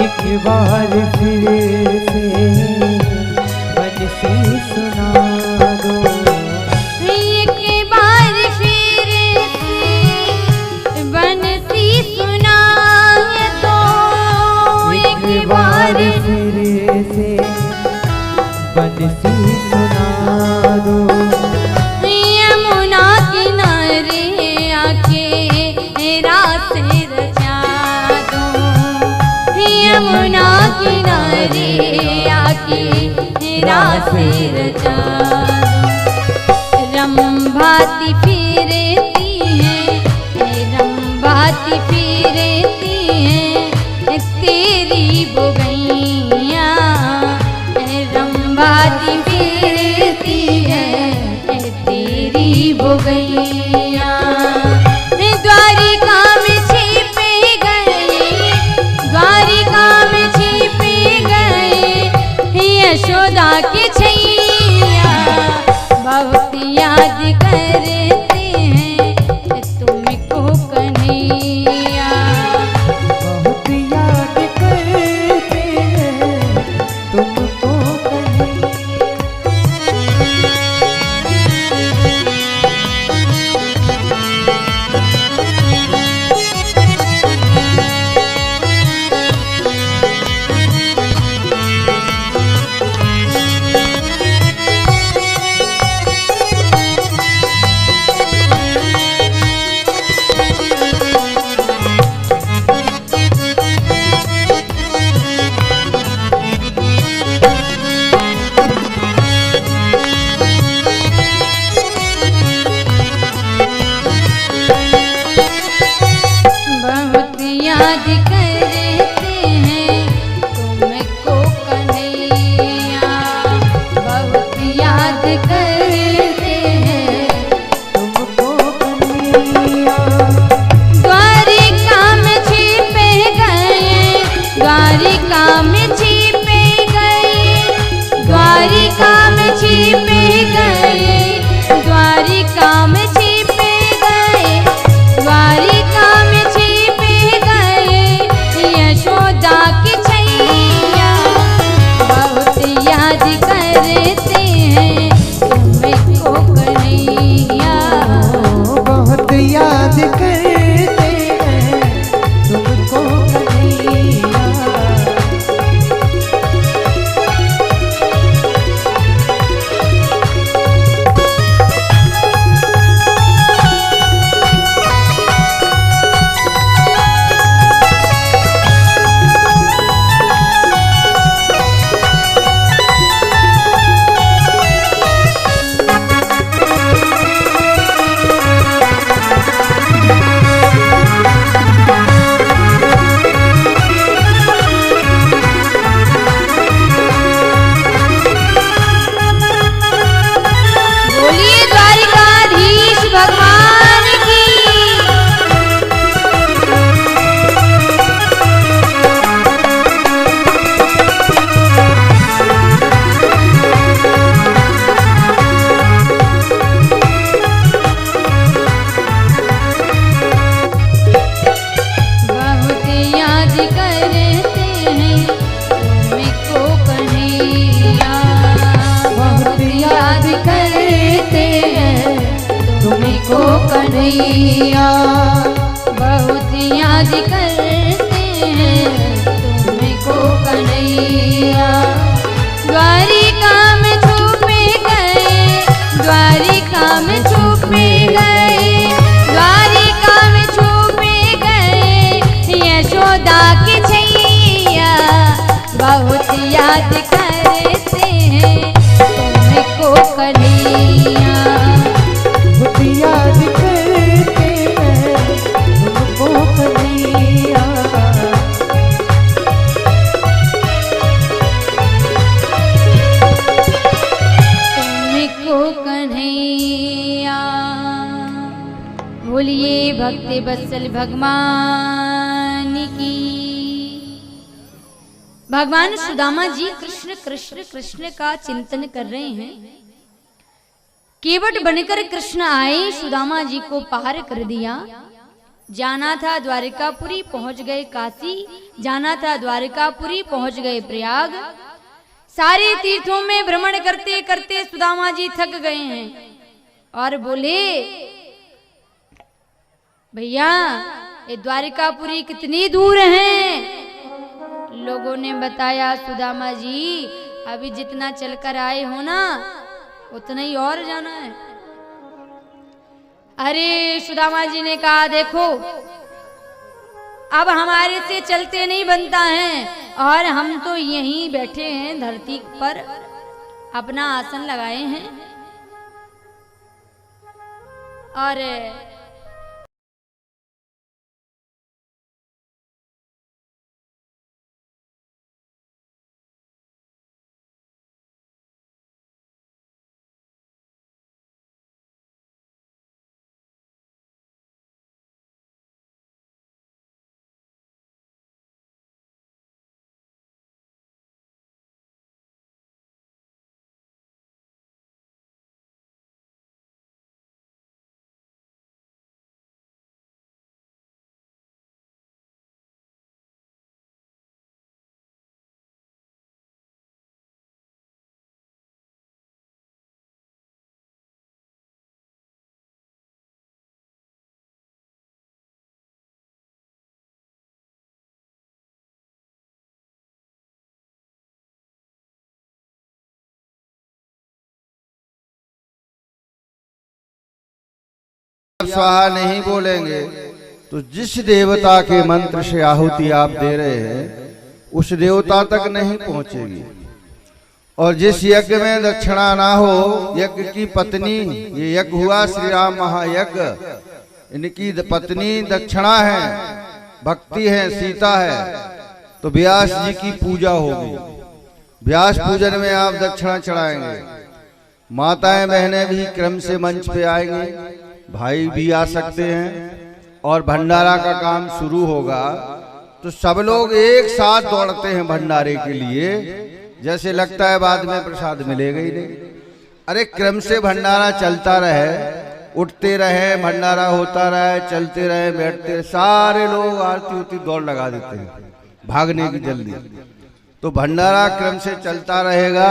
एक बार फिर से बंसी सुना दो, एक बार फिर से बंसी सुनाए दो, एक बार फिर से बंसी सुना दो। यमुना किनारे आके रास रचा दो, यमुना किनारे आके रास रचा दो। रंभाती फिरती है, रंभाती फिरती है तेरी बोगैया, रंभाती फिरती है तेरी बोगैया। द्वारिका में छिपे गए, द्वारिका में छिपे गए यशोदा के छैया, बहुत याद करते हैं तुमको कन्हैया, बहुत याद करते हैं तुमको कन्हैया। द्वार कन्हैया बहुत याद करते हैं तुमको कन्हैया। द्वारिका में छुपे गए, द्वारिका में छुपे गए, द्वारिका में छुपे गए यशोदा के छैया बहुत याद करते हैं तुमको कन्हैया। बहुत याद करते हैं तुमको कन्हैया। तुमको कन्हैया। बोलिए भक्ति वत्सल भगवान की। भगवान सुदामा जी कृष्ण कृष्ण कृष्ण का चिंतन कर रहे हैं। केवट बनकर कृष्ण आए, सुदामा जी को पार कर दिया। जाना था द्वारिकापुरी, पहुंच गए काशी। जाना था द्वारिकापुरी, पहुंच गए प्रयाग। सारे तीर्थों में भ्रमण करते करते सुदामा जी थक गए हैं और बोले, भैया ये द्वारिकापुरी कितनी दूर है? लोगों ने बताया, सुदामा जी अभी जितना चलकर आए हो ना उतना ही और जाना है। अरे सुदामा जी ने कहा, देखो अब हमारे से चलते नहीं बनता है और हम तो यहीं बैठे हैं धरती पर, अपना आसन लगाए हैं और स्वाहा नहीं बोलेंगे तो जिस देवता के मंत्र से आहुति आप दे रहे हैं उस देवता तक नहीं पहुंचेगी। और जिस यज्ञ में दक्षिणा ना हो, यज्ञ की पत्नी, ये यज्ञ हुआ श्री राम महायज्ञ, इनकी पत्नी दक्षिणा है, भक्ति है, सीता है, तो व्यास जी की पूजा होगी। व्यास पूजन में आप दक्षिणा चढ़ाएंगे। माताएं बहनें भी क्रम से मंच पे आएंगे, भाई भी आ सकते हैं और भंडारा का काम शुरू होगा तो सब लोग एक साथ दौड़ते हैं भंडारे के लिए, जैसे लगता है बाद में प्रसाद मिलेगा ही नहीं। अरे क्रम से भंडारा चलता रहे, उठते रहे, भंडारा होता रहे, चलते रहे, बैठते रहे, सारे लोग आरती उरती दौड़ लगा देते हैं भागने की जल्दी। तो भंडारा क्रम से चलता रहेगा,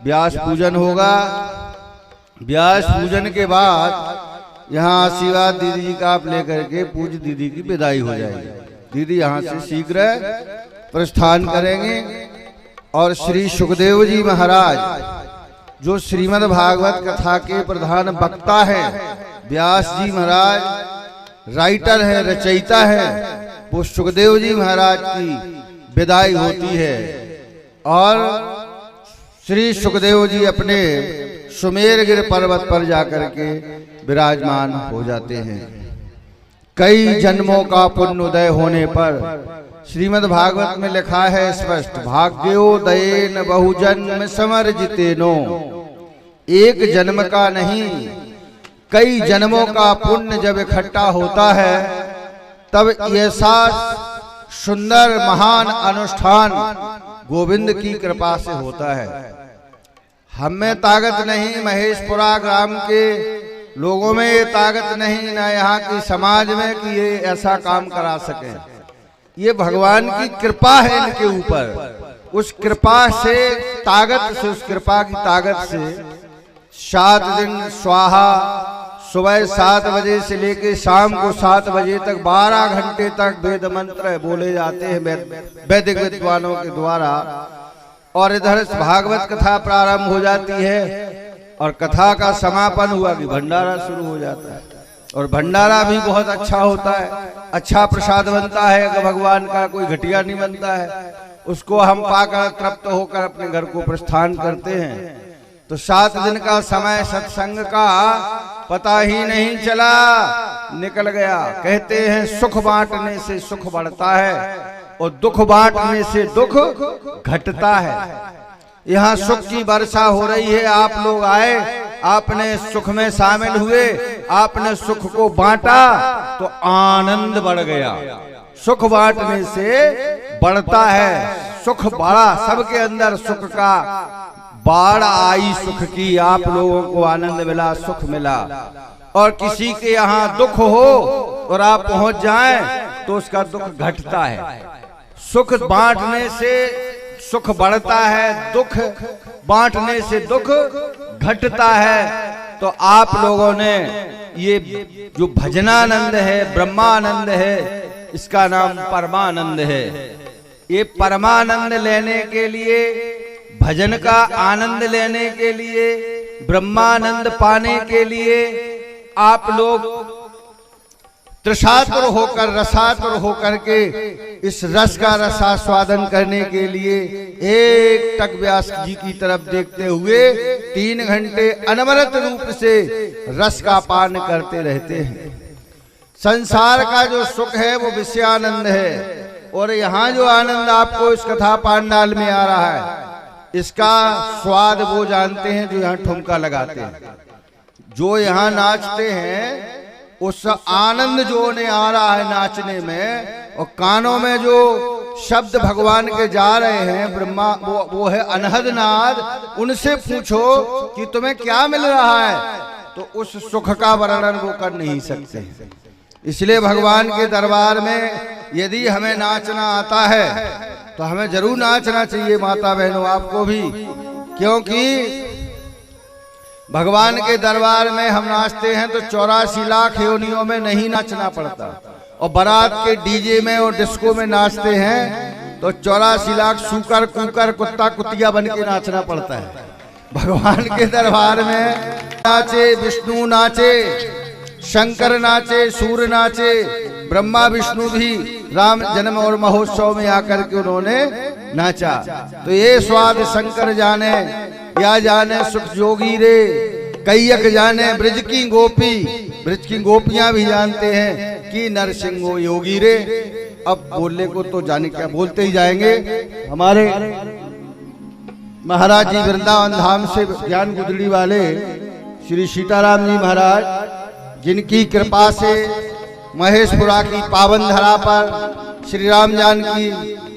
व्यास पूजन होगा। व्यास पूजन के बाद यहाँ आशीर्वाद दीदी जी का आप लेकर के पूज्य दीदी की विदाई हो जाएगी। दीदी यहाँ से शीघ्र प्रस्थान करेंगे और श्री सुखदेव जी महाराज जो श्रीमद् भागवत कथा के प्रधान वक्ता हैं, व्यास जी महाराज राइटर है, रचयिता है, वो सुखदेव जी महाराज की विदाई होती है और श्री सुखदेव जी अपने सुमेरगिर पर्वत पर जाकर के विराजमान हो जाते हैं। कई जन्मों का पुण्योदय होने पर श्रीमद् भागवत में लिखा है स्पष्ट, भाग्योदयेन बहुजन्म समर्जितेनो, एक जन्म का नहीं कई जन्मों का पुण्य जब इकट्ठा होता है तब ऐसा सुंदर महान अनुष्ठान गोविंद की कृपा से होता है। हम में ताकत नहीं, महेशपुरा ग्राम के लोगों में ये ताकत नहीं, ना यहाँ की समाज में कि ये ऐसा काम करा सके। ये भगवान की कृपा है इनके ऊपर। उस कृपा से ताकत से, उस कृपा की ताकत से 7 दिन स्वाहा सुबह 7 बजे से लेकर शाम को 7 बजे तक 12 घंटे तक वेद मंत्र बोले जाते हैं वैदिक विद्वानों के द्वारा। और इधर भागवत कथा प्रारंभ हो जाती है और कथा का समापन हुआ कि भंडारा शुरू हो जाता है। और भंडारा भी बहुत अच्छा होता है, अच्छा प्रसाद बनता है, अगर भगवान का कोई घटिया नहीं बनता है। उसको हम पाकर तृप्त होकर अपने घर को प्रस्थान करते हैं। तो 7 दिन का समय सत्संग का पता ही नहीं चला, निकल गया। कहते हैं सुख बांटने से सुख बढ़ता है और दुख बांटने से दुख घटता है। यहाँ सुख की वर्षा हो रही है, आप लोग आए, आपने सुख में शामिल हुए, आपने सुख को बांटा तो आनंद बढ़ गया। सुख बांटने से बढ़ता है, सुख बढ़ा, सबके अंदर सुख का बाढ़ आई, सुख की, आप लोगों को आनंद मिला, सुख मिला। और किसी के यहाँ दुख हो और आप पहुंच जाएं तो उसका दुख घटता है। सुख बांटने से सुख बढ़ता है, दुख बांटने से दुख घटता है। तो आप लोगों ने ये जो भजनानंद है, ब्रह्मानंद है, इसका नाम परमानंद है। ये परमानंद लेने के लिए, भजन का आनंद लेने के लिए, ब्रह्मानंद पाने के लिए आप लोग त्रिशातुर होकर, रसातुर होकर के इस रस का रसास्वादन करने के लिए एक टक व्यास जी की तरफ देखते हुए 3 घंटे अनवरत रूप से रस का पान करते रहते हैं। संसार का जो सुख है वो विषयानंद है, और यहाँ जो आनंद आपको इस कथा पांडाल में आ रहा है, इसका स्वाद वो जानते हैं जो यहाँ ठुमका लगाते हैं, जो यहाँ नाचते हैं। उस आनंद जो उन्हें आ रहा है नाचने में, और कानों में जो शब्द भगवान के जा रहे हैं, ब्रह्मा वो है अनहद नाद। उनसे पूछो कि तुम्हें क्या मिल रहा है, तो उस सुख का वर्णन वो कर नहीं सकते। इसलिए भगवान के दरबार में यदि हमें नाचना आता है तो हमें जरूर नाचना चाहिए, माता बहनों, आपको भी, क्योंकि भगवान के दरबार में हम नाचते हैं तो 84 लाख योनियों में नहीं नाचना पड़ता। और बारात के डीजे में और डिस्को में नाचते हैं तो 84 लाख सूकर, कुकर, कुत्ता, कुतिया बन के नाचना पड़ता है। भगवान के दरबार में नाचे विष्णु नाचे, शंकर नाचे, सूर्य नाचे, ब्रह्मा विष्णु भी राम जन्म और महोत्सव में आकर के उन्होंने नाचा। तो ये स्वाद शंकर जाने, या जाने सुख जोगी रे, कैयक जाने ब्रज की गोपी, ब्रज की गोपियां भी जानते हैं कि नरसिंहो योगी रे। अब बोलने को तो जाने क्या बोलते ही जाएंगे। हमारे महाराज जी वृंदावन धाम से ज्ञान गुदड़ी वाले श्री सीताराम जी महाराज, जिनकी कृपा से महेशपुरा की पावन धरा पर श्री राम जानकी,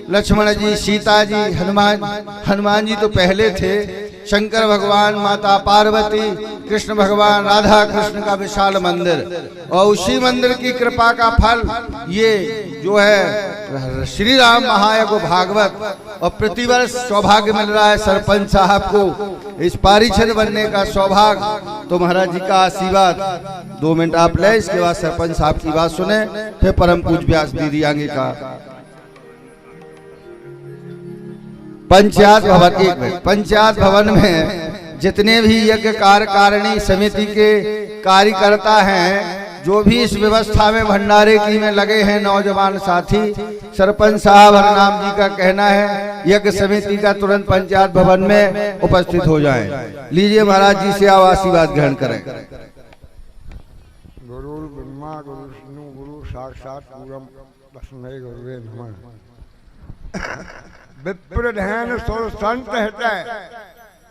लक्ष्मण जी, सीता जी, हनुमान जी तो पहले थे, शंकर भगवान, माता पार्वती, कृष्ण भगवान, राधा कृष्ण का विशाल मंदिर, और उसी मंदिर की कृपा का फल ये जो है श्री राम महायज्ञ भागवत। और प्रतिवर्ष सौभाग्य मिल रहा है सरपंच साहब को इस पारिषद बनने का सौभाग्य। तो महाराज जी का आशीर्वाद 2 मिनट आप ले, इसके बाद सरपंच साहब की बात सुने, फिर परम पूज्य व्यास दीदी आगे का पंचायत भवन। एक मिनट, पंचायत भवन में जितने भी यज्ञ कार्यकारिणी समिति के कार्यकर्ता हैं, जो भी इस व्यवस्था में भंडारे की में लगे हैं, नौजवान साथी, सरपंच साहब हरनाम जी का कहना है यज्ञ समिति का तुरंत पंचायत भवन में उपस्थित हो जाएं। लीजिए महाराज जी से आशीर्वाद ग्रहण करें। गुरु ब्रह्मा गुरु विष्णु गुरु साक्षात पूरम तस्मै गुरुवे नमः। विप्र ध्यान सुर संत हृदय,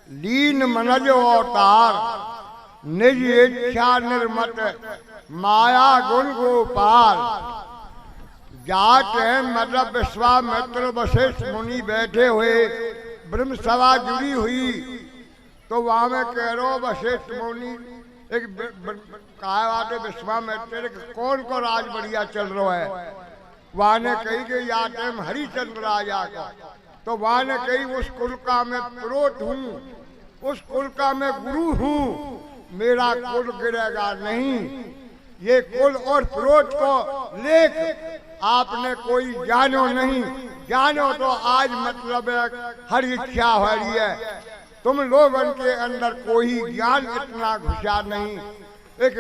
लीन मनज अवतार, निज इच्छा निर्मत, माया गुण गोपाल। जाट है मतलब विश्वामित्र वशिष्ठ मुनि बैठे हुए, ब्रह्म सभा जुड़ी हुई, तो वहां में कह रहा वशिष्ठ मुनि एक कहा बात है, विश्वामित्र कौन को राज बढ़िया चल रहा है। वहां ने कही कि या टाइम हरिचंद्र राजा का, तो वहां ने कही उस कुल का मैं पुरोहित हूँ, उस कुल का मैं गुरु हूँ, मेरा कुल गिरेगा नहीं। ये कुल और प्रोत को लेख आपने कोई जानो नहीं, जानो तो आज मतलब हर इच्छा हो रही है। तुम लोगों के अंदर कोई ज्ञान इतना घुसा नहीं। एक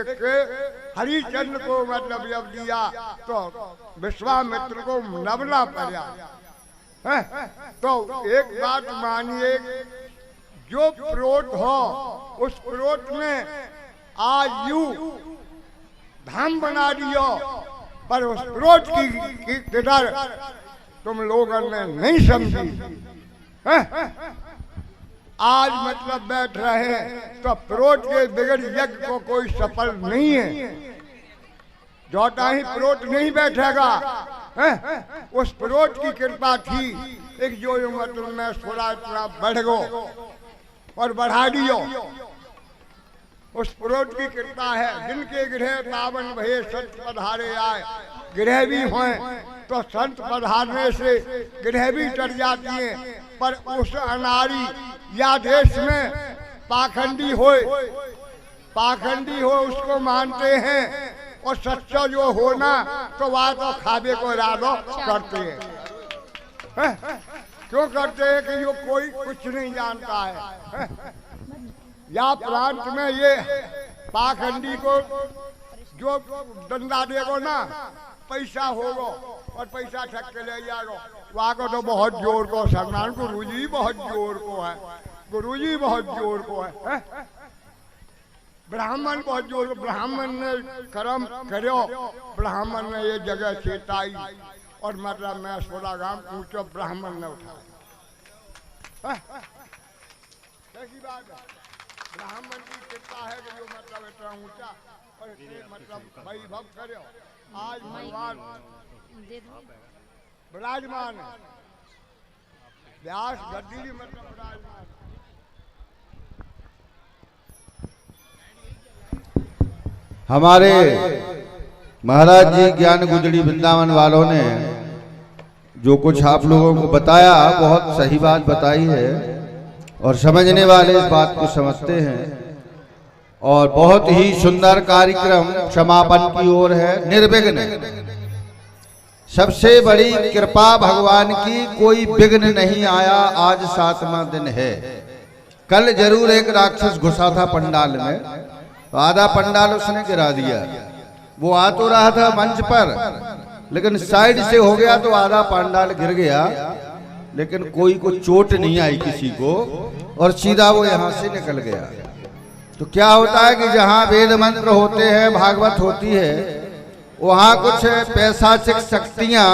हरिचंद्र को मतलब जब दिया तो विश्वामित्र को नबला पड़ा है। तो एक बात मानिए, जो प्रोत हो उस प्रोत में आज यू धाम बना दियो, पर उस प्रोत की किधर तुम लोगों ने नहीं समझी है? आज मतलब बैठ रहे तो प्रोत के बगैर यज्ञ को कोई सफल नहीं है। जोटा ही प्रोत नहीं बैठेगा है? उस प्रोत की कृपा थी। एक जो मतलब में थोड़ा इतना बढ़ गो और बढ़ा दियो, उस प्रोत की कृपा है। जिनके गृह पावन भये संत पधारे आए, गृह भी हों तो संत पधारने से गृह भी चढ़ जाती है। पर उस अनारी या देश में पाखंडी हो उसको मानते हैं, और सच्चा जो होना तो वह तो खाबे को इरादा करते हैं। क्यों करते हैं कि जो कोई कुछ नहीं जानता है। या प्रांत में ये पाखंडी को जो दंडा देगो ना, पैसा होगो और पैसा ठग के ले जाएगो, वहाँ को तो बहुत जोर को सम्मान, गुरुजी बहुत जोर को है, गुरुजी बहुत जोर को है। ब्राह्मण बहुत जोर, ब्राह्मण ने कर्म करो, ब्राह्मण ने ये जगह चेताई और मतलब मैं 16 गांव ऊंचो ब्राह्मण ने उठाया। कैसी बात है? ब्राह्मण की कृपा है कि जो मतलब इतना ऊंचा और इतने मतलब वैभव करो। आज भगवान विराजमान है, व्यास गद्दी मतलब विराजमान। हमारे महाराज जी ज्ञान गुजरी वृंदावन वालों ने जो कुछ आप लोगों को बताया, बहुत सही बात बताई है, और समझने वाले इस बात को समझते हैं। और बहुत ही सुंदर कार्यक्रम समापन की ओर है, निर्विघ्न। सबसे बड़ी कृपा भगवान की, कोई विघ्न नहीं आया। आज 7वां दिन है। कल जरूर एक राक्षस घुसा था पंडाल में, तो आधा पंडाल उसने गिरा दिया। वो आ तो रहा था मंच पर, लेकिन साइड से हो गया तो आधा पंडाल गिर गया, लेकिन कोई को चोट नहीं आई किसी को, और सीधा वो यहाँ से निकल गया। तो क्या होता है कि जहाँ वेद मंत्र होते हैं, भागवत होती है, वहाँ कुछ पैशाचिक शक्तियाँ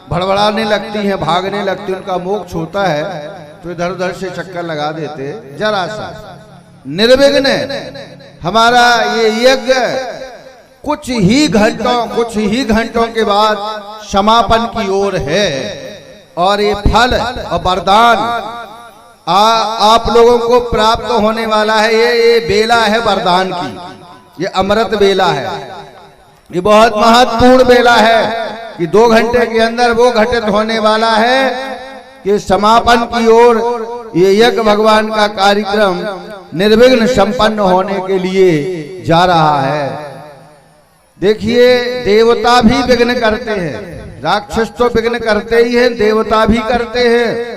भड़बड़ाने लगती हैं, भागने लगती, उनका मोक्ष होता है तो इधर उधर से चक्कर लगा देते। जरा सा निर्विघ्न हमारा ये यज्ञ कुछ ही घंटों के बाद समापन की ओर है। और ये फल और वरदान आप लोगों को प्राप्त होने वाला है। ये बेला है वरदान की, ये अमृत बेला है। ये बहुत महत्वपूर्ण बेला है कि 2 घंटे के अंदर वो घटित होने वाला है कि समापन की ओर ये यज्ञ भगवान का कार्यक्रम निर्विघ्न संपन्न होने के लिए जा रहा है। देखिए, देवता भी विघ्न करते हैं, राक्षस तो विघ्न करते ही हैं, देवता भी करते हैं।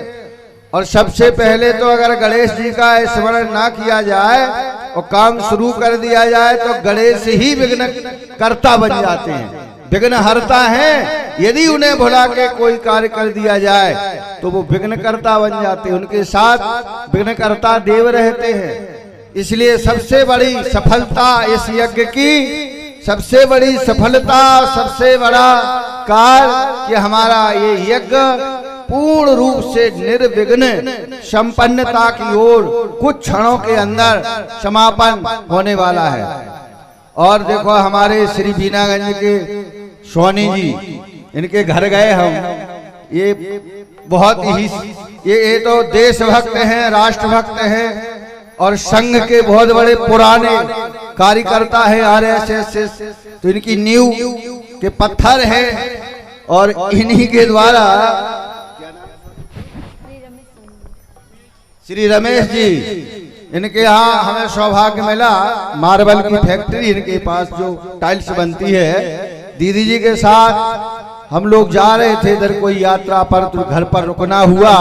और सबसे पहले तो अगर गणेश जी का स्मरण ना किया जाए और काम शुरू कर दिया जाए तो गणेश ही विघ्न कर्ता बन जाते हैं, विघ्न हरता है। यदि उन्हें भुला के कोई कार्य कर दिया जाए तो वो विघ्न कर्ता बन जाते हैं, उनके साथ विघ्न कर्ता देव रहते हैं। इसलिए सबसे बड़ी सफलता इस यज्ञ की, सबसे बड़ी सफलता, सबसे बड़ा कार्य कि हमारा ये यज्ञ पूर्ण रूप से निर्विघ्न संपन्नता की ओर कुछ क्षणों के अंदर समापन होने वाला है। और देखो, हमारे श्री बीनागंज के सोनी जी, इनके घर गए हम। ये बहुत ही ये तो देशभक्त हैं, राष्ट्रभक्त हैं, और संघ के बहुत बड़े पुराने कार्यकर्ता है RSS। तो इनकी नींव के पत्थर है, और इन्हीं के द्वारा श्री रमेश जी इनके यहाँ हमें सौभाग्य मिला, मार्बल की फैक्ट्री इनके पास जो टाइल्स बनती है, दीदी जी के साथ हम लोग जा रहे थे इधर कोई यात्रा पर, तो घर पर रुकना हुआ,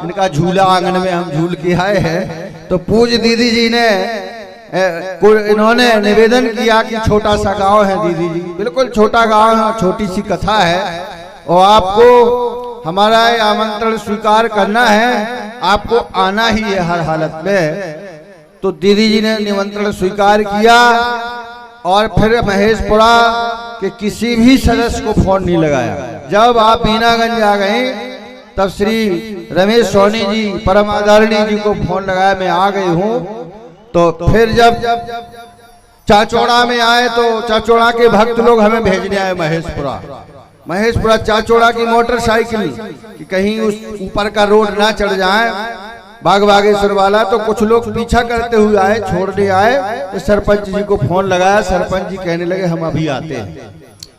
इनका झूला आंगन में हम झूल के आए हैं। तो पूज्य दीदी जी ने इन्होंने निवेदन किया कि छोटा सा गांव है दीदी जी, बिल्कुल छोटा गांव है, छोटी सी कथा है और आपको हमारा आमंत्रण स्वीकार करना है, आपको आना ही है हर हालत में। तो दीदी जी ने निमंत्रण स्वीकार किया और फिर महेशपुरा के किसी भी सदस्य को फोन नहीं लगाया। जब आप बीनागंज आ गए तब श्री रमेश सोनी जी परम आदरणीय जी को फोन लगाया, मैं आ गई हूँ। तो फिर जब चाचौड़ा में आए तो चाचौड़ा के भक्त लोग हमें भेजने आए महेशपुरा चाचौड़ा की मोटरसाइकिल कि कहीं उस ऊपर का रोड ना चढ़ जाए बाग बागेश्वर वाला। तो कुछ लोग पीछा करते हुए आए, छोड़ने आए, तो सरपंच जी को फोन लगाया, सरपंच जी कहने लगे हम अभी आते हैं।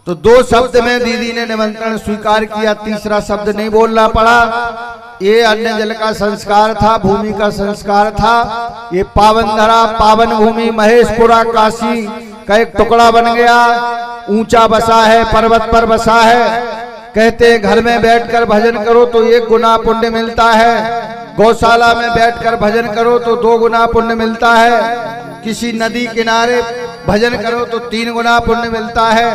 तो 2 शब्द में दीदी ने निमंत्रण स्वीकार किया, तीसरा शब्द नहीं बोलना पड़ा। ये अन्न जल का संस्कार था, भूमि का संस्कार था। ये पावन धरा, पावन भूमि महेशपुरा काशी का एक टुकड़ा बन गया, ऊंचा बसा है, पर्वत पर बसा है। कहते हैं घर में बैठकर भजन करो तो 1 गुना पुण्य मिलता है, गौशाला में बैठकर भजन करो तो 2 गुना पुण्य मिलता है, किसी नदी किनारे भजन करो तो 3 गुना पुण्य मिलता है,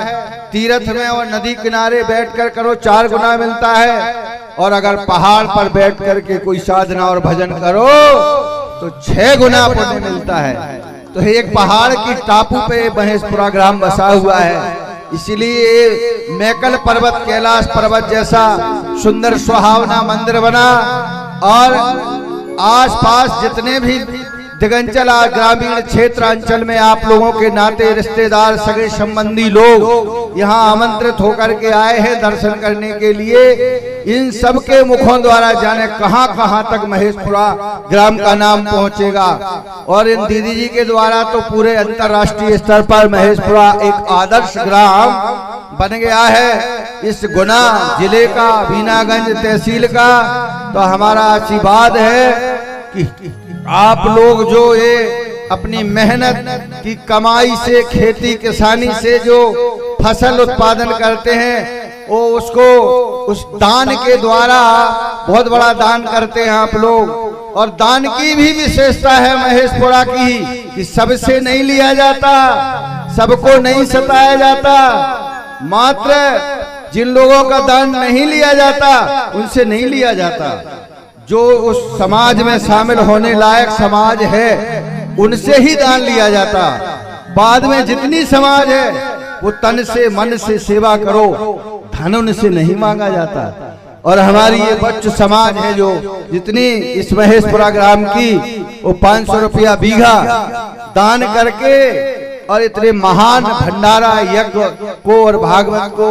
तीर्थ में और नदी किनारे बैठकर करो 4 गुना मिलता है, और अगर पहाड़ पर बैठ करके कोई साधना और भजन करो तो 6 गुना पुण्य मिलता है। तो एक पहाड़ की टापू पे महेशपुरा ग्राम बसा हुआ है, इसीलिए मैकल पर्वत, कैलाश पर्वत जैसा सुंदर सुहावना मंदिर बना। और आसपास जितने भी दिगंचल ग्रामीण क्षेत्र अंचल में आप लोगों के नाते रिश्तेदार सगे संबंधी लोग यहाँ आमंत्रित होकर के आए हैं दर्शन करने के लिए, इन सब के मुखों द्वारा जाने कहां कहां तक महेशपुरा ग्राम का नाम पहुंचेगा। और इन दीदी जी के द्वारा तो पूरे अंतर्राष्ट्रीय स्तर पर महेशपुरा एक आदर्श ग्राम बन गया है। इस गुना जिले का, बीनागंज तहसील का तो हमारा आशीर्वाद है कि आप लोग जो ये अपनी मेहनत की कमाई से, खेती किसानी से जो फसल उत्पादन करते हैं, वो उसको उस दान के द्वारा बहुत बड़ा दान करते हैं आप लोग। और दान की भी विशेषता है महेशपुरा की कि सबसे नहीं लिया जाता, सबको नहीं सताया जाता, मात्र जिन लोगों का दान नहीं लिया जाता उनसे नहीं लिया जाता, जो उस समाज में शामिल होने लायक समाज है उनसे ही दान लिया जाता। बाद में जितनी समाज है वो तन से मन से सेवा करो, धन उनसे नहीं मांगा जाता। और हमारी ये बच्च समाज है जो जितनी इस महेशपुरा ग्राम की वो 500 रुपया बीघा दान करके और इतने महान भंडारा यज्ञ को और भागवत को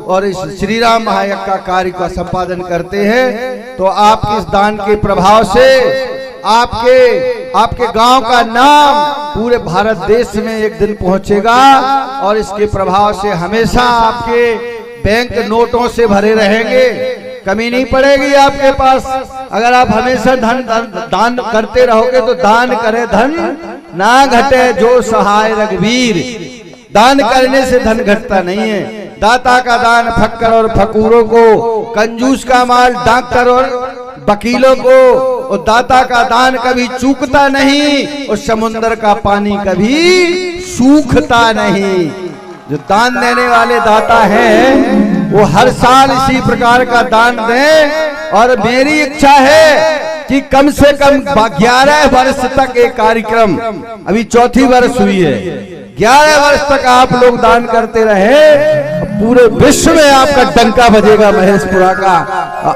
और इस श्री राम महायज्ञ का कार्य का संपादन करते हैं। तो आपके इस दान के प्रभाव से आपके गांव का नाम पूरे भारत देश में एक दिन पहुंचेगा और इसके प्रभाव से हमेशा आपके बैंक नोटों से भरे रहेंगे, कमी नहीं पड़ेगी आपके पास। अगर आप हमेशा दान करते रहोगे तो दान करे धन ना घटे जो सहाय रघुवीर। दान करने से धन घटता नहीं है। दाता का दान फक्कर और फकूरों को, कंजूस का माल डॉक्टर और वकीलों को, और दाता का दान कभी चूकता नहीं और समुद्र का पानी कभी सूखता नहीं। जो दान देने वाले दाता हैं वो हर साल इसी प्रकार का दान दें। और मेरी इच्छा है कि कम से कम 11 वर्ष तक एक कार्यक्रम, अभी 4थी वर्ष हुई है, 11 वर्ष तक आप लोग दान करते रहे, पूरे विश्व में आपका डंका बजेगा। महेशपुरा का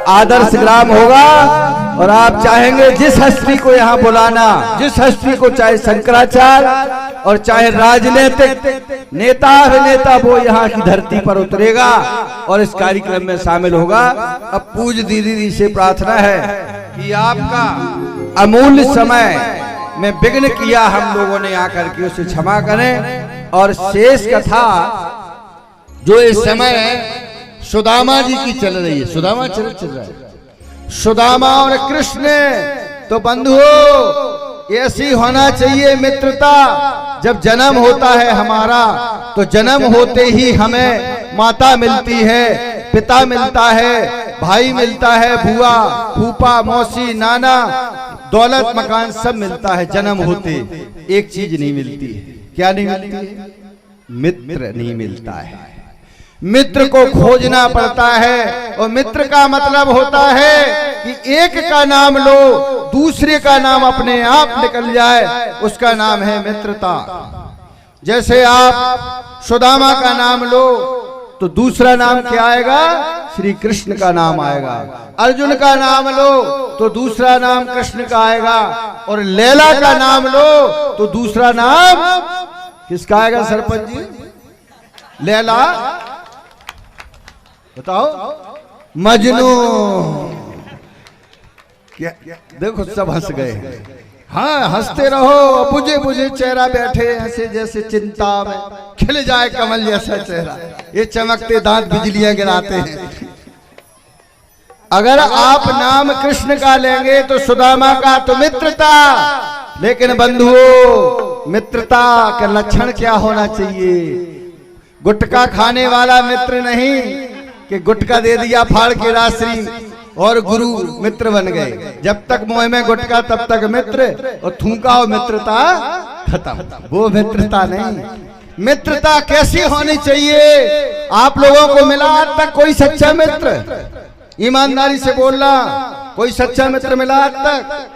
आदर्श ग्राम होगा और आप चाहेंगे जिस हस्ती को यहाँ बुलाना, जिस हस्ती को, चाहे शंकराचार्य और चाहे राजनीतिक नेता अभिनेता, वो यहाँ की धरती पर उतरेगा और इस कार्यक्रम में शामिल होगा। अब पूज्य दीदी से प्रार्थना है कि आपका अमूल्य समय में विघ्न किया हम लोगों ने आकर के उसे क्षमा करें। और शेष कथा जो इस समय सुदामा जी की चल रही है, सुदामा चल रहा है, सुदामा और कृष्ण तो बंधुओं ऐसी होना चाहिए मित्रता। जब जन्म होता है हमारा तो जन्म होते ही हमें माता मिलती है, पिता मिलता है, भाई मिलता है, बुआ, फूफा, मौसी, नाना, दौलत, मकान सब मिलता है जन्म होते। एक चीज नहीं मिलती है। क्या नहीं मिलती है? मित्र नहीं मिलता है। मित्र को खोजना पड़ता है। और मित्र का मतलब होता है कि एक का नाम लो, दूसरे का नाम अपने आप निकल जाए, उसका नाम है मित्रता। जैसे आप सुदामा का नाम लो तो दूसरा नाम क्या आएगा? श्री कृष्ण का नाम आएगा। अर्जुन का नाम लो तो दूसरा नाम कृष्ण का आएगा। और लैला का नाम लो तो दूसरा नाम किसका आएगा सरपंच जी? लैला, बताओ। मजनू। क्या? देखो सब हंस गए। हाँ, हंसते रहो। बुझे बुझे चेहरा बैठे ऐसे जैसे चिंता में खिल जाए कमल जैसा चेहरा। ये चमकते दांत बिजलियां गिराते हैं। अगर आप नाम कृष्ण का लेंगे तो सुदामा का तो मित्रता। लेकिन बंधुओं, मित्रता का लक्षण क्या होना चाहिए? गुटखा खाने वाला मित्र नहीं कि गुटखा दे दिया फाड़ के राशि और गुरु मित्र बन गए। जब तक मुंह में गुटखा तब तक मित्र, और थूका और मित्रता खत्म। वो मित्रता नहीं। मित्रता कैसी होनी चाहिए? आप लोगों को मिला आज तक कोई सच्चा मित्र? ईमानदारी से बोलना, कोई सच्चा मित्र मिला आज तक?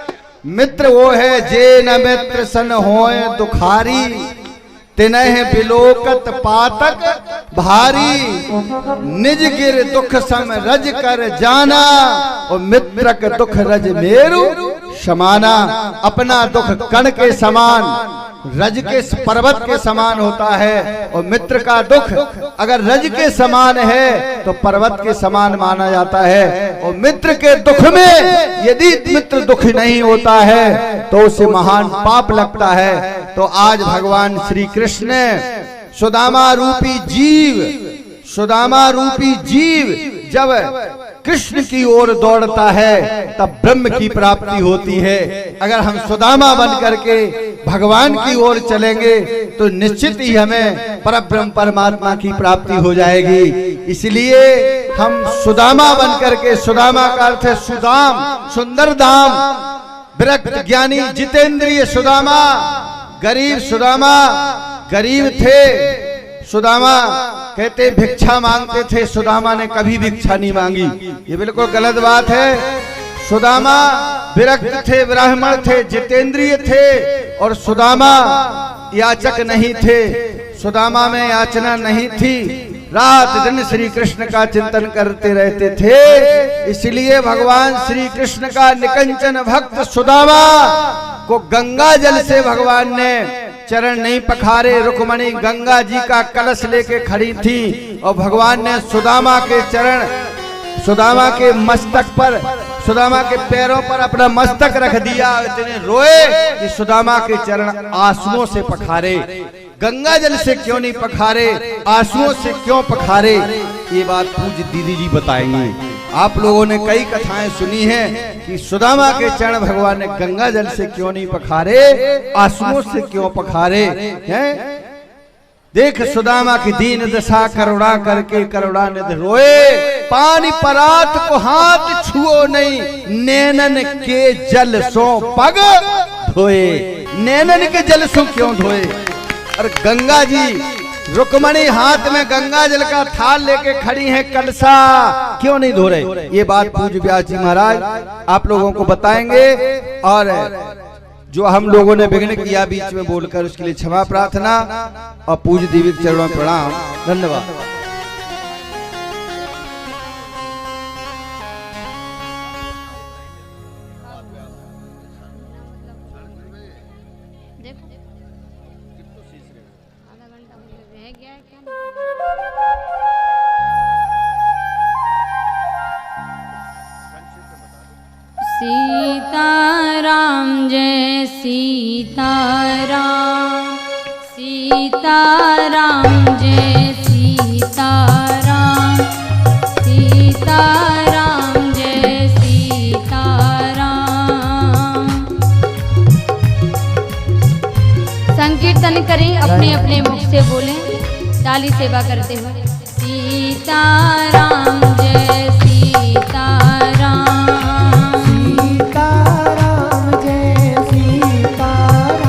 मित्र वो है जे न मित्र सन होए दुखारी, तिनह बिलोकत पातक भारी, निज गिर दुख सम रज कर जाना, और मित्रक दुख रज मेरु समाना। अपना दुख कण के समान, रज के पर्वत के समान होता है, और मित्र का दुख अगर रज के समान है तो पर्वत के समान माना जाता है। और मित्र के दुख में यदि मित्र दुखी नहीं होता है तो उसे महान पाप लगता है। तो आज भगवान श्री कृष्ण ने सुदामा रूपी जीव जब कृष्ण की ओर दौड़ता है तब ब्रह्म की प्राप्ति होती है। अगर हम सुदामा बन करके भगवान की ओर चलेंगे तो निश्चित ही हमें परब्रह्म परमात्मा की प्राप्ति हो जाएगी। इसलिए हम सुदामा बन करके, सुदामा का अर्थ है सुदाम, सुंदर धाम, विरक्त ज्ञानी जितेंद्रिय सुदामा। गरीब सुदामा, गरीब थे सुदामा, कहते भिक्षा मांगते थे। सुदामा ने कभी भिक्षा नहीं मांगी, ये बिल्कुल गलत बात है। सुदामा विरक्त थे, ब्राह्मण थे, जितेंद्रिय थे, और सुदामा याचक नहीं थे। सुदामा में याचना नहीं थी। रात दिन श्री कृष्ण का चिंतन करते रहते थे। इसलिए भगवान श्री कृष्ण का निकंचन भक्त सुदामा को गंगा जल से भगवान ने चरण नहीं पखारे। रुक्मणी गंगा जी का कलश लेके खड़ी थी और भगवान ने सुदामा के चरण, सुदामा के मस्तक पर, सुदामा के पैरों पर अपना मस्तक रख दिया। इतने रोए कि सुदामा के चरण आंसुओं से पखारे। गंगा जल से क्यों नहीं पखारे, आंसुओं से क्यों पखारे? ये बात पूज्य दीदी जी बताएंगे। आप लोगों ने कई कथाएं सुनी हैं कि सुदामा के चरण भगवान ने गंगा जल से क्यों नहीं पखारे, आंसुओं से क्यों पखारे हैं? देख सुदामा की दीन दशा करुणा करके करुणानिधि रोए। पानी परात को हाथ छुओ नहीं, नैनन के जल सो पग धोए। नैनन के जल सो क्यों धोए? और गंगा जी, रुक्मणी हाथ में गंगा जल का थाल लेके खड़ी है, कलसा क्यों नहीं धो रहे? ये बात पूज्य व्यास जी महाराज आप लोगों को बताएंगे। और जो हम लोगों ने विघ्न किया बीच में बोलकर, उसके लिए क्षमा प्रार्थना और पूज्य देवी के चरणों में प्रणाम। धन्यवाद। सीताराम जय सीताराम, सीताराम जय सीताराम, सीताराम जय सीताराम। खाली सेवा करते हुए। सीताराम जय सीताराम, सीताराम जय सीताराम,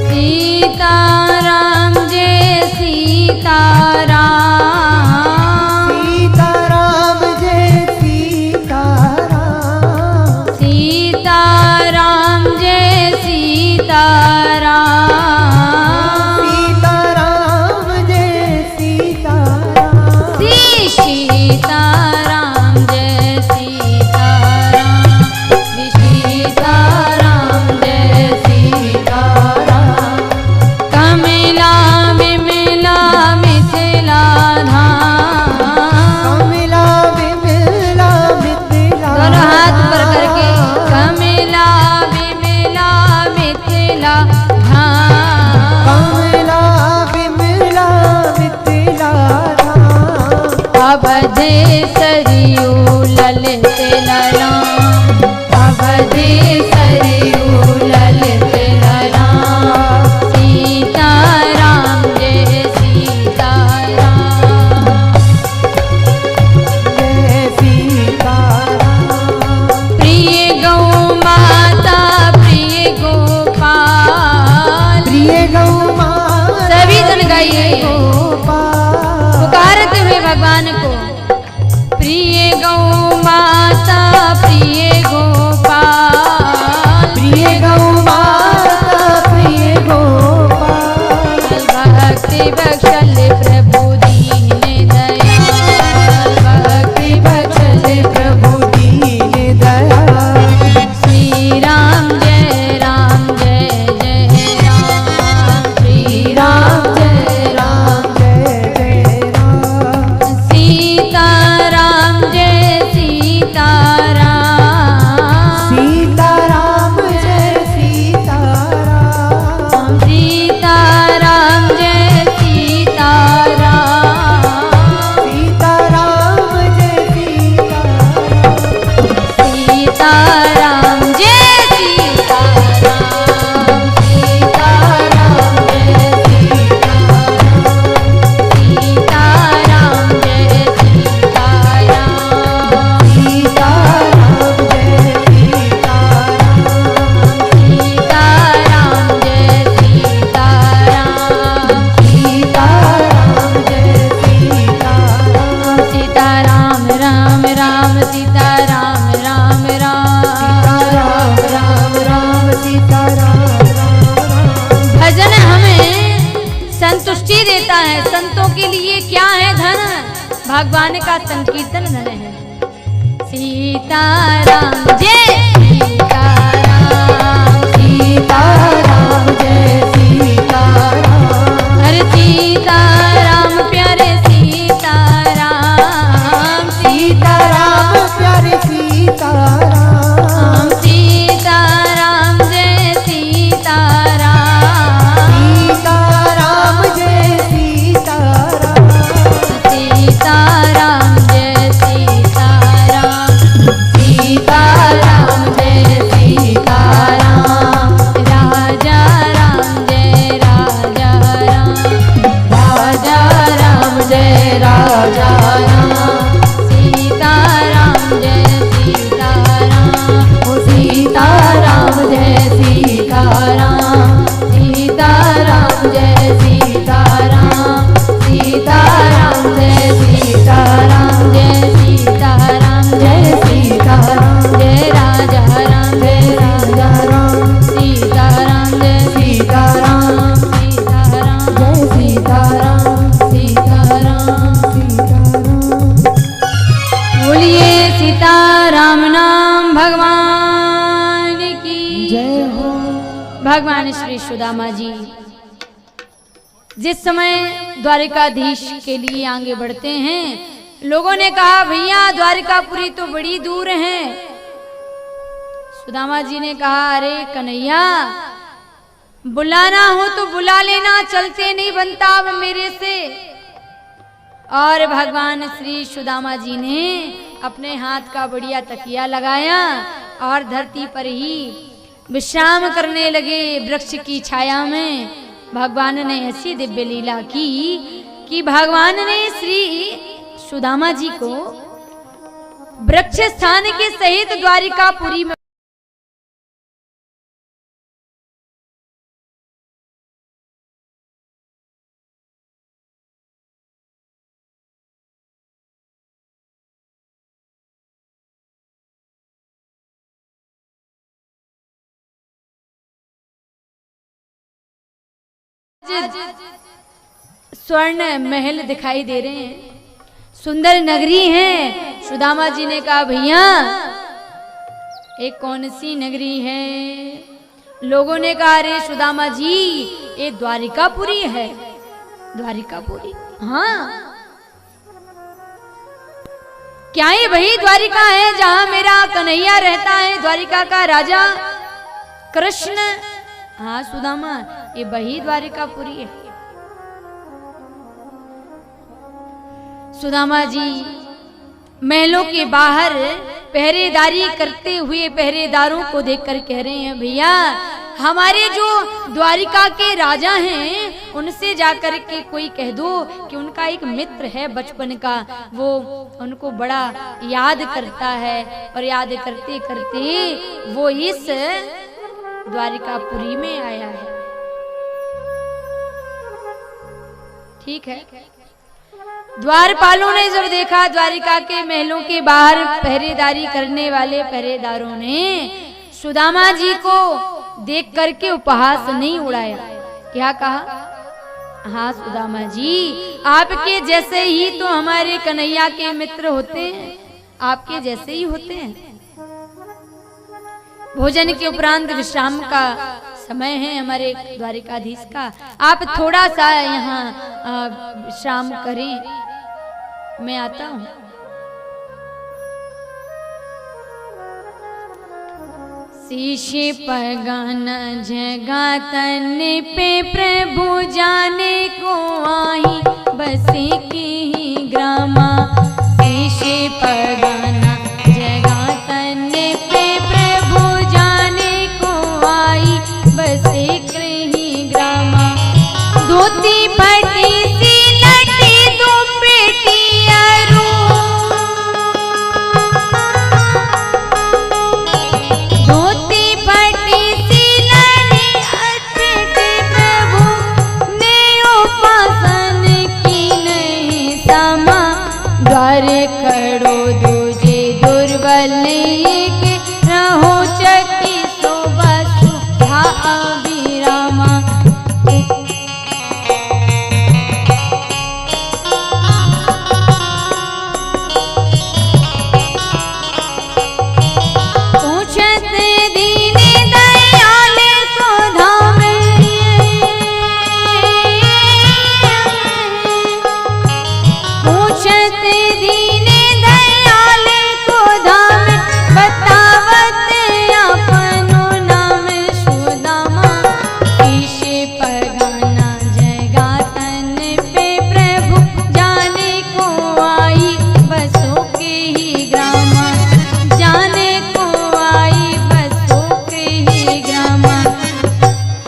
सीताराम जय सीताराम, सीताराम जय सीताराम, सीताराम जय सीताराम, सीताराम जय सीताराम, सीताराम जय सीताराम, सीताराम जय सीताराम, कमला विमला मिथिला धाम, कमला विमला मिथिला, दोनों हाथ ऊपर करके कमला विमला मिथिला धाम, कमला विमला मिथिला धाम, अवधे सरयू ललित ललाम, अवधे सरयू ललित ललाम, सीताराम जय सीताराम, जय सीताराम, प्रिय गौ माता प्रिय गोपाल, प्रिय गौ माता, सभी जन गाइए गोपाल, पुकारते हुए भगवान को। प्रिय गौ माता प्रिय गोपाल, प्रिय गौ माता प्रिय गोपाल, भक्ति बक्षल प्रभु दीन दयाल, भक्ति बक्षल प्रभु दीन दयाल, श्री राम जय राम जय जय राम, श्री राम जय राम जय जय राम, सीताराम जय सीताराम, सीताराम जय सीताराम, सीताराम जय सीताराम, सीताराम जय सीताराम, सीताराम जय सीताराम, सीताराम जय सीताराम, सीताराम जय सीताराम, सीताराम जय सीताराम, सीताराम जय सीताराम, सीताराम जय सीताराम, सीताराम राम राम सीताराम राम राम, राम राम राम सीताराम राम राम, भजन हमें संतुष्टि देता है। संतों के लिए क्या है धन? भगवान का संकीर्तन धन है। सीताराम जय सीताराम, सीताराम जय सीताराम, हर सीताराम प्यारे सीताराम, सीताराम प्यारे सीताराम, सीताराम जय सीताराम, सीताराम जय सीताराम, सीताराम जय सीताराम, सीताराम जय सीताराम, राजा राम जय राजा राम, राजा राम जय राजा राम, सीताराम जय सीताराम, ओ सीताराम जय सीताराम, सीताराम जय सीताराम, सीताराम जय सीताराम, जय सीताराम जय सीताराम, जय राजा राम जय राजा राम, सीताराम जय सीताराम, सीताराम जय सीताराम, सीताराम बोलिए सीताराम नाम भगवान की जय हो। भगवान श्री सुदामा जी जिस समय द्वारिकाधीश के लिए आगे बढ़ते हैं, लोगों ने कहा भैया द्वारिकापुरी तो बड़ी दूर है। सुदामा जी ने कहा अरे कन्हैया, बुलाना हो तो बुला लेना, चलते नहीं बनता अब मेरे से। और भगवान श्री सुदामा जी ने अपने हाथ का बढ़िया तकिया लगाया और धरती पर ही विश्राम करने लगे वृक्ष की छाया में। भगवान ने ऐसी दिव्य लीला की कि भगवान ने श्री सुदामा जी को वृक्ष स्थान के सहित द्वारिकापुरी में स्वर्ण महल दिखाई दे रहे हैं, सुंदर नगरी है। सुदामा जी ने कहा भैया एक कौन सी नगरी है? लोगों ने कहा अरे सुदामा जी ये द्वारिकापुरी है। द्वारिकापुरी? हाँ, क्या ये वही द्वारिका है जहां मेरा कन्हैया रहता है, द्वारिका का राजा कृष्ण? हाँ सुदामा, ये वही द्वारिकापुरी है। सुदामा जी महलों के बाहर पहरेदारी करते हुए पहरेदारों को देखकर कह रहे हैं भैया हमारे जो द्वारिका के राजा हैं उनसे जाकर के कोई कह दो कि उनका एक मित्र है बचपन का, वो उनको बड़ा याद करता है और याद करते करते वो इस द्वारिकापुरी में आया है। ठीक है। द्वारपालों ने जब देखा द्वारिका के महलों के बाहर पहरेदारी करने वाले पहरेदारों ने सुदामा जी को देख करके उपहास नहीं उड़ाया। क्या कहा? हाँ सुदामा जी, आपके जैसे ही तो हमारे कन्हैया के मित्र होते हैं, आपके जैसे ही होते हैं। भोजन के उपरांत विश्राम का समय है हमारे द्वारिकाधीश का, आप थोड़ा सा यहाँ विश्राम करें, मैं आता हूँ। शीशे पगन जगा तन पे प्रभु जाने को आई बसे की ही ग्रामा। शीशे पगन जगा तन पे प्रभु जाने को आई बसे ही ग्रामा। धोती फटी सी लटी दो पेटियारू, धोती फटी सी लड़ी अटपटे प्रभु ने उपासन की नहीं समा। द्वारे खड़ो दूजे दुर्बल के रहो चकी शोभा सुधा अभिरामा।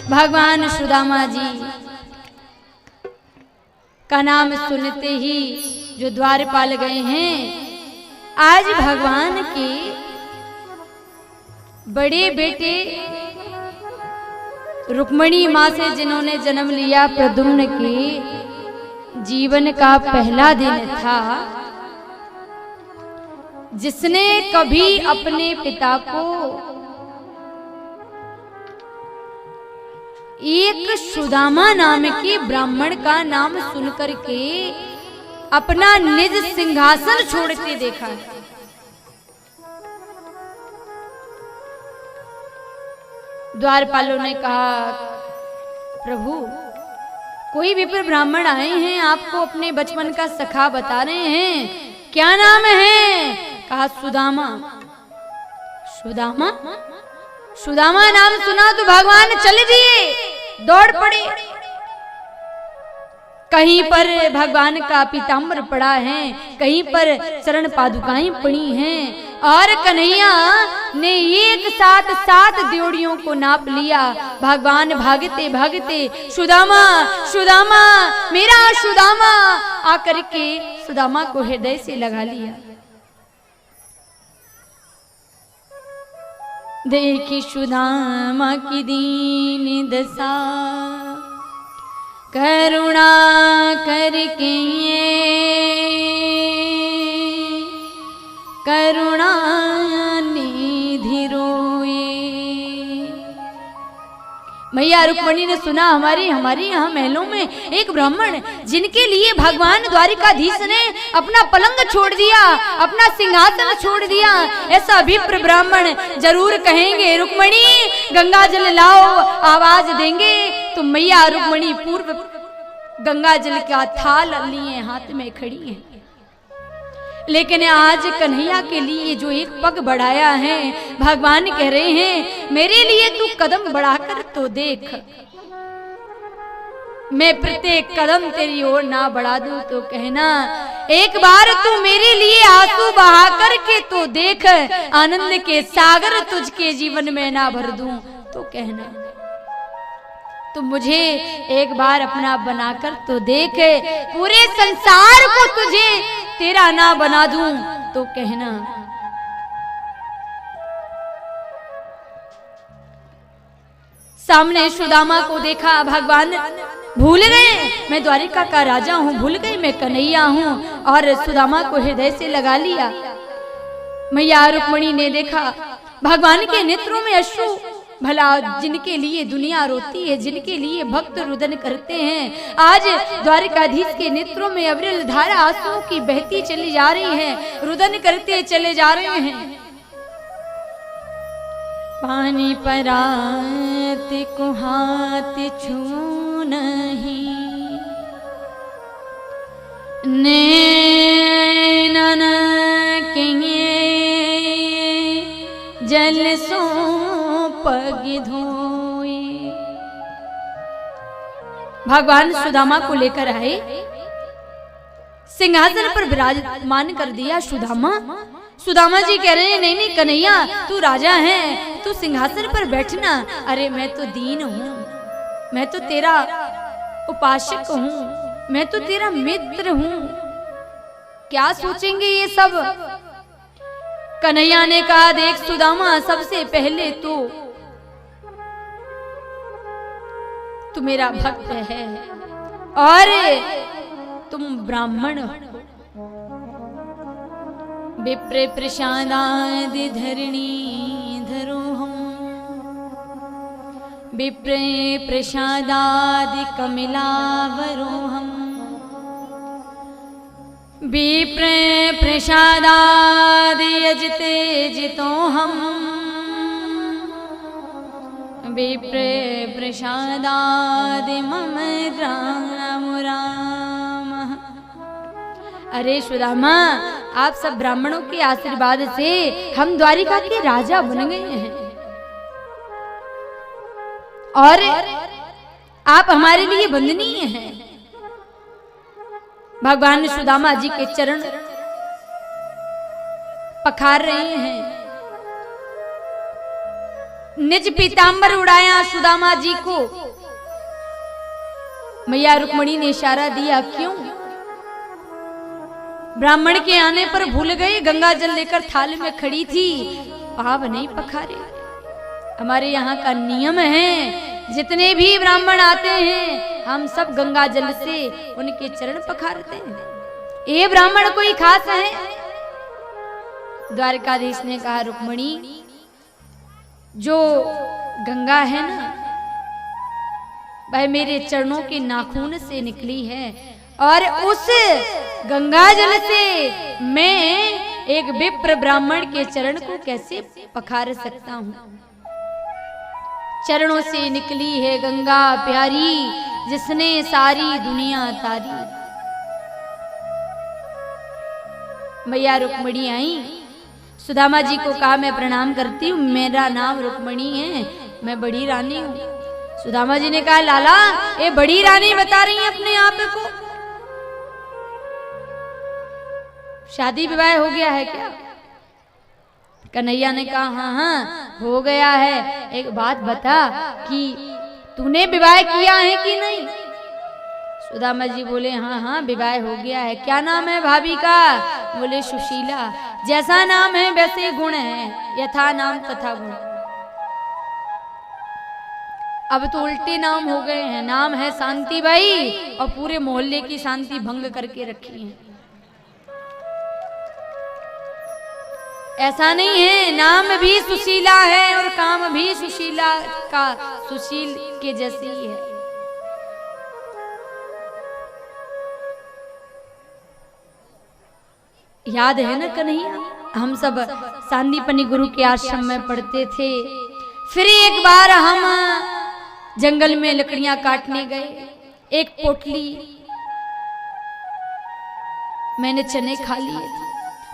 भगवान सुदामा जी का नाम सुनते ही जो द्वारपाल गए हैं, आज भगवान के बड़े बेटे रुक्मिणी माँ से जिन्होंने जन्म लिया, प्रद्युम्न के जीवन का पहला दिन था जिसने कभी अपने पिता को एक सुदामा नाम के ब्राह्मण का नाम सुनकर के अपना निज सिंहासन छोड़ते देखा। द्वारपालों ने कहा प्रभु कोई विप्र ब्राह्मण आए हैं, आपको अपने बचपन का सखा बता रहे हैं, क्या नाम है? कहा सुदामा। सुदामा? सुदामा नाम सुना तो भगवान चले दिए, दौड़ पड़े। कहीं पर भगवान का पीताम्बर पड़ा है, कहीं पर चरण पादुकाएं पड़ी हैं, और कन्हैया ने एक साथ 7 ड्योढ़ियों को नाप लिया। भगवान भागते भागते सुदामा सुदामा मेरा सुदामा आकर के सुदामा को हृदय से लगा लिया। देखी सुदामा की दीन दशा करुणा करके करुणा निधि रोए। मैया रुक्मणी ने सुना हमारे यहाँ महलों में एक ब्राह्मण, जिनके लिए भगवान द्वारिकाधीश ने अपना पलंग छोड़ दिया, अपना सिंहासन छोड़ दिया, ऐसा विप्र ब्राह्मण जरूर कहेंगे रुक्मणी गंगा जल लाओ, आवाज देंगे तो मैया रुक्मणी पूर्व गंगा जल का थाल लिए हाथ में खड़ी है। लेकिन आज कन्हैया के लिए जो एक पग बढ़ाया है, भगवान कह रहे हैं मेरे लिए तू कदम बढ़ाकर तो देख, मैं प्रत्येक कदम तेरी ओर ना बढ़ा दूं तो कहना, एक बार तू मेरे लिए आंसू बहा कर के तो देख, आनंद के सागर तुझके जीवन में ना भर दूं तो कहना, तू मुझे एक बार अपना बनाकर तो देख, पूरे संसार को तुझे तेरा ना बना दूं तो कहना। सामने सुदामा को देखा, भगवान भूल गए मैं द्वारिका का राजा हूं, भूल गई मैं कन्हैया हूं, और सुदामा को हृदय से लगा लिया। मैया रुक्मणी ने देखा भगवान के नेत्रों में अश्रु, भला जिनके लिए दुनिया रोती है, जिनके लिए भक्त रुदन करते हैं, आज द्वारिकाधीश के नेत्रों में अविरल धारा आंसुओं की बहती चली जा रही है, रुदन करते चले जा रहे हैं। पानी परात को हाथ छू नहीं, नैनन के जल सो पग धोए। भगवान सुदामा को लेकर आए, सिंहासन पर विराजमान कर दिया। सुदामा जी कह रहे हैं नहीं नहीं कन्हैया तू राजा है, तू सिंहासन पर बैठना। अरे मैं तो दीन हूं, मैं तो तेरा उपासक हूं, मैं तो तेरा मित्र हूं, क्या सोचेंगे ये सब। कन्हैया ने कहा देख सुदामा, सबसे पहले तू मेरा भक्त है और तुम ब्राह्मण हो। विप्र प्रसादादि धरणी धरो हम, विप्र प्रसादादि कमलावरो हम, विप्र प्रसादादि यजते जितो हम, विप्र प्रसादादि मम राम राम। अरे सुदामा, आप सब ब्राह्मणों के आशीर्वाद से हम द्वारिका के राजा बन गए हैं और आप हमारे लिए वंदनीय हैं। भगवान सुदामा जी के चरण पखार रहे हैं, निज पीतांबर उड़ाया सुदामा जी को। मैया रुक्मणी ने इशारा दिया, क्यों ब्राह्मण के आने पर भूल गए, गंगा जल लेकर थाल में खड़ी थी, पाव नहीं पखारे। हमारे यहाँ का नियम है, जितने भी ब्राह्मण आते हैं हम सब गंगा जल से उनके चरण पखारते हैं। ये ब्राह्मण कोई खास है? द्वारकाधीश ने कहा रुक्मणी, जो गंगा है ना वह मेरे चरणों के नाखून से निकली है और उस गंगा जल से मैं एक विप्र ब्राह्मण के चरण को कैसे पखार सकता हूं। चरणों से निकली है गंगा प्यारी, जिसने सारी दुनिया तारी। मैया रुक्मणी आई, सुदामा जी को कहा मैं प्रणाम करती हूँ, मेरा नाम रुक्मणी है, मैं बड़ी रानी हूँ। सुदामा जी ने कहा लाला, ये बड़ी रानी बता रही है अपने आप को। शादी विवाह हो गया है क्या? कन्हैया ने कहा हाँ हाँ हो गया है। एक बात बता कि तूने विवाह किया है कि नहीं? सुदामा जी बोले हाँ हाँ विवाह हो गया है। क्या नाम है भाभी का? बोले सुशीला। जैसा नाम है वैसे गुण है, यथा नाम तथा गुण। अब तो उल्टे नाम हो गए हैं। नाम है शांति बाई और पूरे मोहल्ले की शांति भंग करके रखी है। ऐसा नहीं है, नाम भी सुशीला है और काम भी सुशीला का सुशील के जैसी ही है। याद है ना कन्हैया, हम सब सांदीपनी गुरु के आश्रम में पढ़ते थे। फिर एक बार हम जंगल में लकड़ियां काटने गए। एक पोटली मैंने चने खा लिए थे।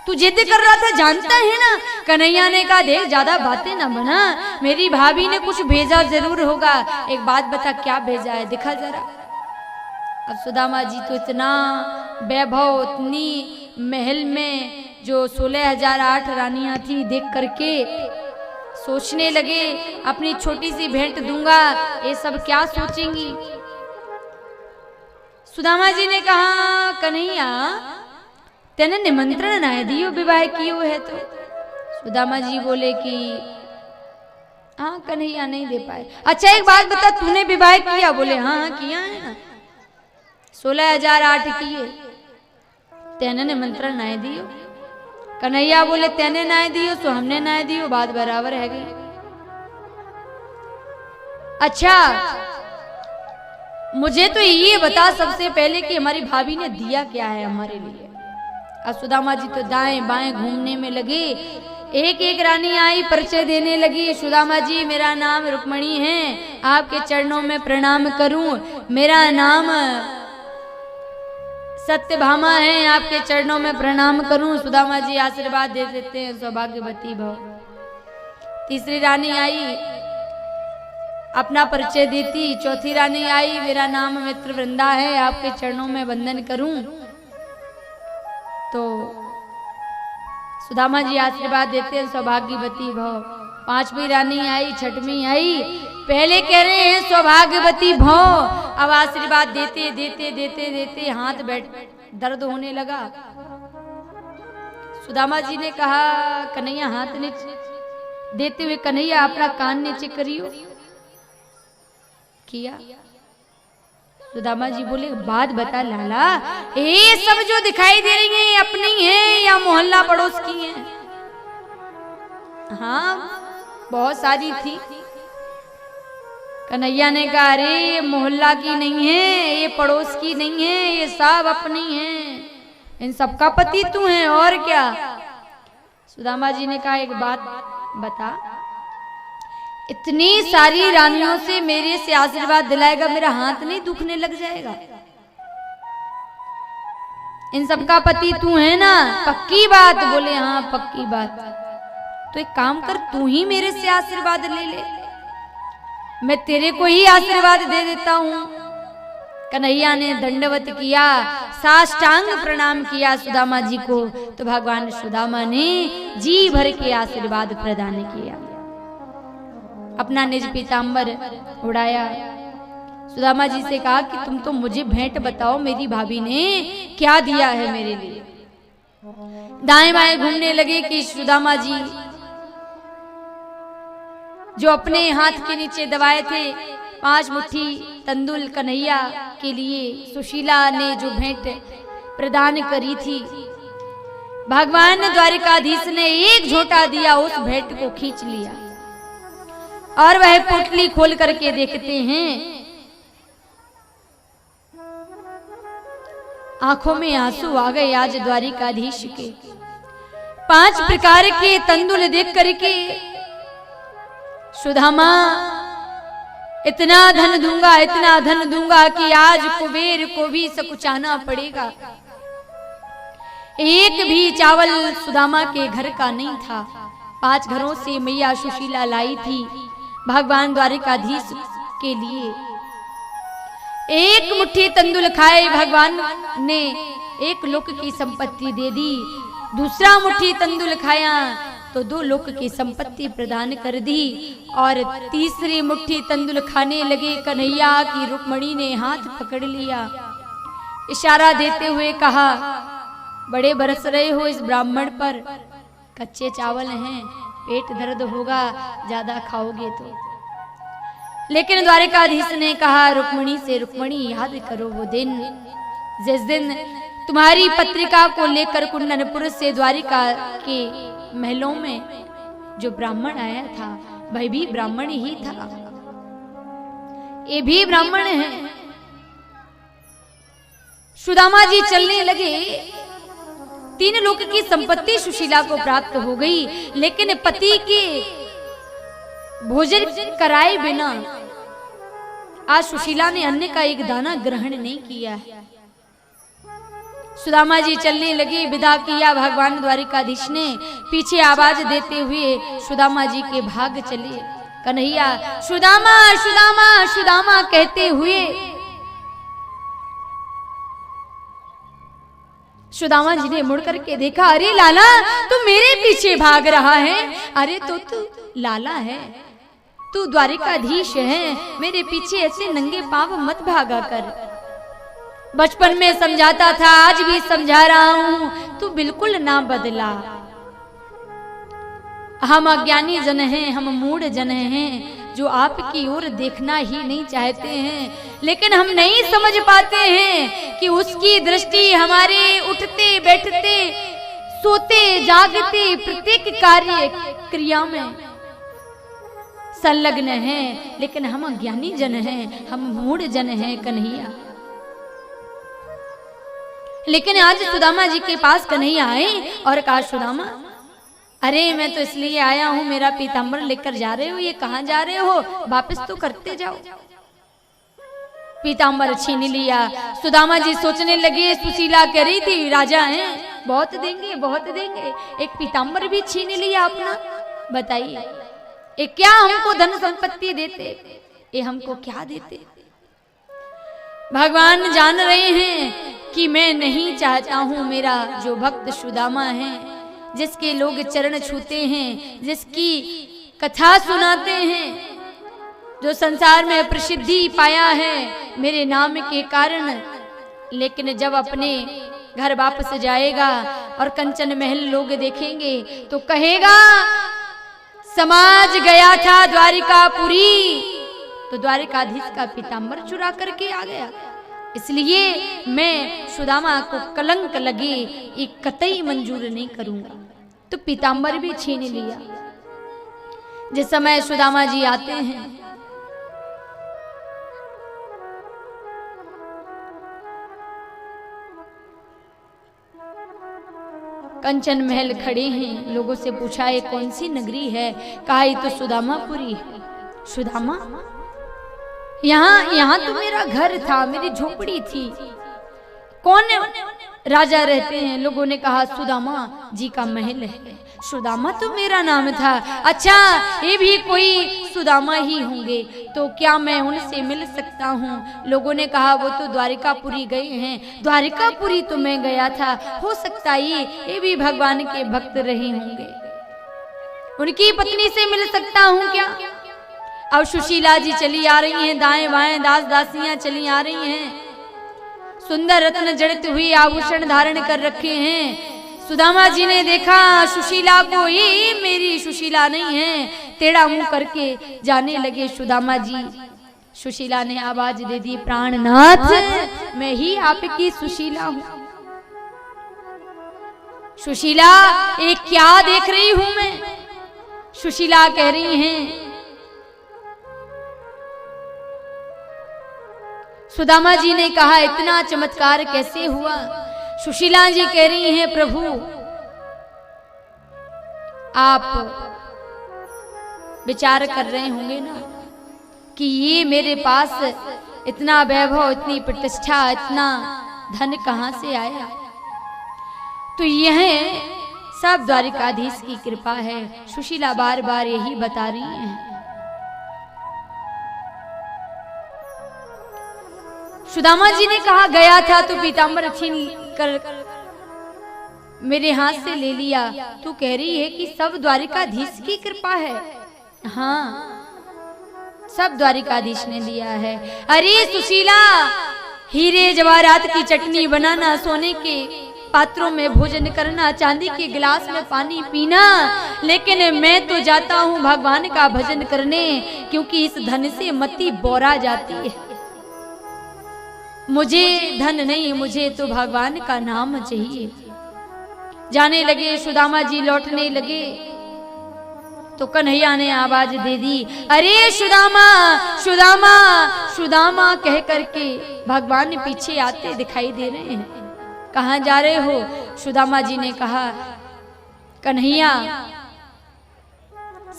तू जिद कर रहा था, जानता है ना। कन्हैया ने कहा देख ज्यादा बातें ना बना, मेरी भाभी ने कुछ भेजा जरूर होगा। एक बात बता क्या भेजा है, दिखा जरा। अब सुदामा जी तो इतना वैभव, इतनी महल में जो 16,008 रानियां थी देख करके सोचने लगे अपनी छोटी सी भेंट दूंगा, ये सब क्या सोचेंगी। सुदामा जी ने कहा कन्हैया तेने निमंत्रण ना दियो विवाह कियो है तो। सुदामा जी बोले कि हाँ कन्हैया नहीं दे पाए। अच्छा एक बात बता तूने विवाह किया? बोले हाँ हाँ किया है ना, 16,008 किए। तेने निमंत्रण ना दियो? कन्हैया बोले तेने ना दियो तो हमने ना दियो, बात बराबर है गई। अच्छा मुझे तो ये बता सबसे पहले कि हमारी भाभी ने दिया क्या है हमारे लिए। अब सुदामा जी तो दाएं बाएं घूमने में लगे। एक एक रानी आई, परिचय देने लगी। सुदामा जी मेरा नाम रुक्मणी है, आपके चरणों में प्रणाम करूं। मेरा नाम सत्यभामा है, आपके चरणों में प्रणाम करूं। सुदामा जी आशीर्वाद दे देते हैं सौभाग्यवती भव। तीसरी रानी आई, अपना परिचय देती। चौथी रानी आई, मेरा नाम मित्र वृंदा है, आपके चरणों में वंदन करूं। तो सुदामा जी आशीर्वाद देते हैं सौभाग्यवती भव। पांचवी रानी आई, छठवीं आई। पहले कह रहे हैं सौभाग्यवती भव, अब आशीर्वाद देते देते देते देते हाथ बैठ दर्द होने लगा। सुदामा जी ने कहा कन्हैया हाथ नीचे देते हुए, कन्हैया अपना कान नीचे करियो। किया। सुदामा जी बोले बात बता लाला, ये सब जो दिखाई दे रही है अपनी है या मोहल्ला पड़ोस की है? हाँ बहुत सारी थी। कन्हैया ने कहा अरे मोहल्ला की नहीं है, ये पड़ोस की नहीं है, ये सब अपनी है, इन सबका पति तू है और क्या। सुदामा जी ने कहा एक बात बता, इतनी सारी रानियों से मेरे से आशीर्वाद दिलाएगा, मेरा हाथ नहीं दुखने लग जाएगा? इन सबका पति तू है ना, पक्की बात? बोले हाँ पक्की बात। तो एक काम कर, तू ही मेरे से आशीर्वाद ले ले, मैं तेरे को ही आशीर्वाद दे देता हूं। कन्हैया ने दंडवत किया, साष्टांग प्रणाम किया सुदामा जी को। तो भगवान सुदामा ने जी भर के आशीर्वाद प्रदान किया, अपना निज पीतांबर उड़ाया। सुदामा जी से कहा कि तुम तो मुझे भेंट बताओ, मेरी भाभी ने क्या दिया है मेरे लिए। दाएं बाएं घूमने लगे कि सुदामा जी जो अपने हाथ के नीचे दबाए थे 5 मुट्ठी तंदुल कन्हैया के लिए सुशीला ने जो भेंट प्रदान करी थी, भगवान द्वारिकाधीश ने एक झोंटा दिया, उस भेंट को खींच लिया और वह पोटली खोल करके देखते हैं, आंखों में आंसू आ गए आज द्वारिकाधीश के। 5 प्रकार के तंदुल देख करके सुदामा इतना धन दूंगा, इतना धन दूंगा कि आज कुबेर को भी सकुचाना पड़ेगा। एक भी चावल सुदामा के घर का नहीं था। 5 घरों से मैया सुशीला लाई थी भगवान द्वारिकाधीश के लिए। एक मुट्ठी तंदुल खाए भगवान ने, एक लोक की संपत्ति दे दी, दूसरा मुट्ठी तंदुल खाया तो 2 लोक की संपत्ति प्रदान कर दी, और तीसरी मुट्ठी तंदुल खाने लगे कन्हैया की रुक्मणी ने हाथ पकड़ लिया, इशारा देते हुए कहा, बड़े बरस रहे हो इस ब्राह्मण पर, कच्चे चावल हैं, पेट दर्द होगा ज्यादा खाओगे तो। लेकिन द्वारिकाधीश ने कहा रुक्मणी से, रुक्मणी याद करो वो दिन जिस दिन तुम्हारी पत्रिका को लेकर कुंदनपुर से द्वारिका के महलों में जो ब्राह्मण आया था वह भी ब्राह्मण ही था, ये भी ब्राह्मण है। सुदामा जी चलने लगे, 3 लोक की संपत्ति सुशीला को प्राप्त हो गई, लेकिन पति के भोजन कराए बिना आज सुशीला ने अन्न का एक दाना ग्रहण नहीं किया है। सुदामा जी चलने लगे, विदा किया भगवान द्वारिकाधीश ने, पीछे आवाज देते हुए सुदामा जी के भाग चले। कन्हैया सुदामा सुदामा सुदामा कहते हुए सुदामा जी ने मुड़ करके देखा, अरे लाला तू मेरे पीछे भाग रहा है, अरे तो तू लाला है, तू द्वारिकाधीश है, मेरे पीछे ऐसे नंगे पांव मत भागा कर। बचपन में समझाता था, आज भी समझा रहा हूं, तू बिल्कुल ना बदला। हम अज्ञानी जन हैं, हम मूढ़ जन हैं, जो आपकी ओर देखना ही नहीं चाहते हैं, लेकिन हम नहीं समझ पाते हैं कि उसकी दृष्टि हमारे उठते बैठते सोते जागते प्रत्येक कार्य क्रिया में संलग्न है, लेकिन हम अज्ञानी जन हैं, हम मूढ़ जन हैं कन्हैया। लेकिन आज सुदामा जी के पास कन्हैया आए और कहा, सुदामा अरे मैं तो इसलिए आया हूं, मेरा पीतांबर लेकर जा रहे हो, ये कहां जा रहे हो, वापस तो करते जाओ। पीतांबर छीन लिया। सुदामा जी सोचने लगे, सुशीला कह रही थी राजा हैं, बहुत देंगे बहुत देंगे, एक पीतांबर भी छीन लिया अपना। बताइए ये क्या हमको धन संपत्ति देते, ये हमको क्या देते। भगवान जान रहे हैं कि मैं नहीं चाहता हूं मेरा जो भक्त सुदामा है, जिसके लोग चरण छूते हैं, जिसकी कथा सुनाते हैं, जो संसार में प्रसिद्धि पाया है मेरे नाम के कारण, लेकिन जब अपने घर वापस जाएगा और कंचन महल लोग देखेंगे तो कहेगा समाज गया था द्वारिकापुरी, तो द्वारिकाधीश का पीतांबर चुरा करके आ गया। इसलिए मैं सुदामा को कलंक लगे ये कतई मंजूर नहीं करूंगा। तो पीतांबर भी छीन लिया। जिस समय सुदामा जी आते हैं, कंचन महल खड़े हैं, लोगों से पूछा ये कौन सी नगरी है, कहा ये तो सुदामापुरी है। सुदामा यहाँ तो मेरा घर था, मेरी झोपड़ी थी, कौन राजा रहते हैं? लोगों ने कहा सुदामा जी का महल है। सुदामा तो मेरा नाम था। अच्छा ये भी कोई सुदामा ही होंगे, तो क्या मैं उनसे मिल सकता हूँ? लोगों ने कहा वो तो द्वारिकापुरी गए हैं। द्वारिकापुरी तो मैं गया था, हो सकता ये भी भगवान के भक्त रहे होंगे, उनकी पत्नी से मिल सकता हूँ क्या? अब सुशीला जी चली आ रही हैं, दाएं बाएं दास दासियां चली आ रही हैं, सुंदर रत्न जड़ित हुई आभूषण धारण कर रखे हैं। सुदामा जी ने देखा सुशीला को, ये मेरी सुशीला नहीं है, टेढ़ा मुंह करके जाने लगे सुदामा जी। सुशीला ने आवाज दे दी, प्राणनाथ मैं ही आपकी सुशीला हूं। सुशीला ये क्या देख रही हूं मैं? सुशीला कह रही हैं सुदामा जी ने कहा इतना चमत्कार कैसे हुआ? सुशीला जी कह रही हैं प्रभु आप विचार कर रहे होंगे ना कि ये मेरे पास इतना वैभव, इतनी प्रतिष्ठा, इतना धन कहां से आया? तो यह सब द्वारिकाधीश की कृपा है। सुशीला बार बार यही बता रही हैं। सुदामा जी ने कहा गया था तो पीतांबर छीन कर मेरे हाथ से ले लिया। तू कह रही है कि सब द्वारिकाधीश की कृपा है? हाँ, सब द्वारिकाधीश ने दिया है। अरे सुशीला, हीरे जवाहरात की चटनी बनाना, सोने के पात्रों में भोजन करना, चांदी के गिलास में पानी पीना, लेकिन मैं तो जाता हूँ भगवान का भजन करने, क्योंकि इस धन से मति बोरा जाती है। मुझे धन नहीं, मुझे तो भगवान का नाम चाहिए। जाने लगे, सुदामा जी लौटने लगे तो कन्हैया ने आवाज दे दी, अरे सुदामा सुदामा सुदामा कह करके भगवान पीछे आते दिखाई दे रहे हैं। कहाँ जा रहे हो? सुदामा जी ने कहा, कन्हैया,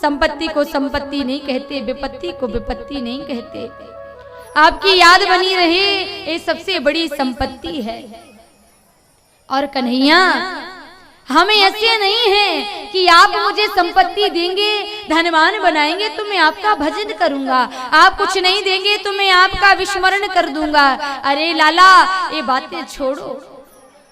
संपत्ति को संपत्ति नहीं कहते, विपत्ति को विपत्ति नहीं कहते। आपकी याद बनी रहे, ये सबसे बड़ी संपत्ति है। और कन्हैया, हमें ऐसे नहीं है कि आप मुझे संपत्ति देंगे, धनवान बनाएंगे तो मैं आपका भजन करूंगा, आप कुछ नहीं देंगे तो मैं आपका विस्मरण कर दूंगा। अरे लाला, ये बातें छोड़ो।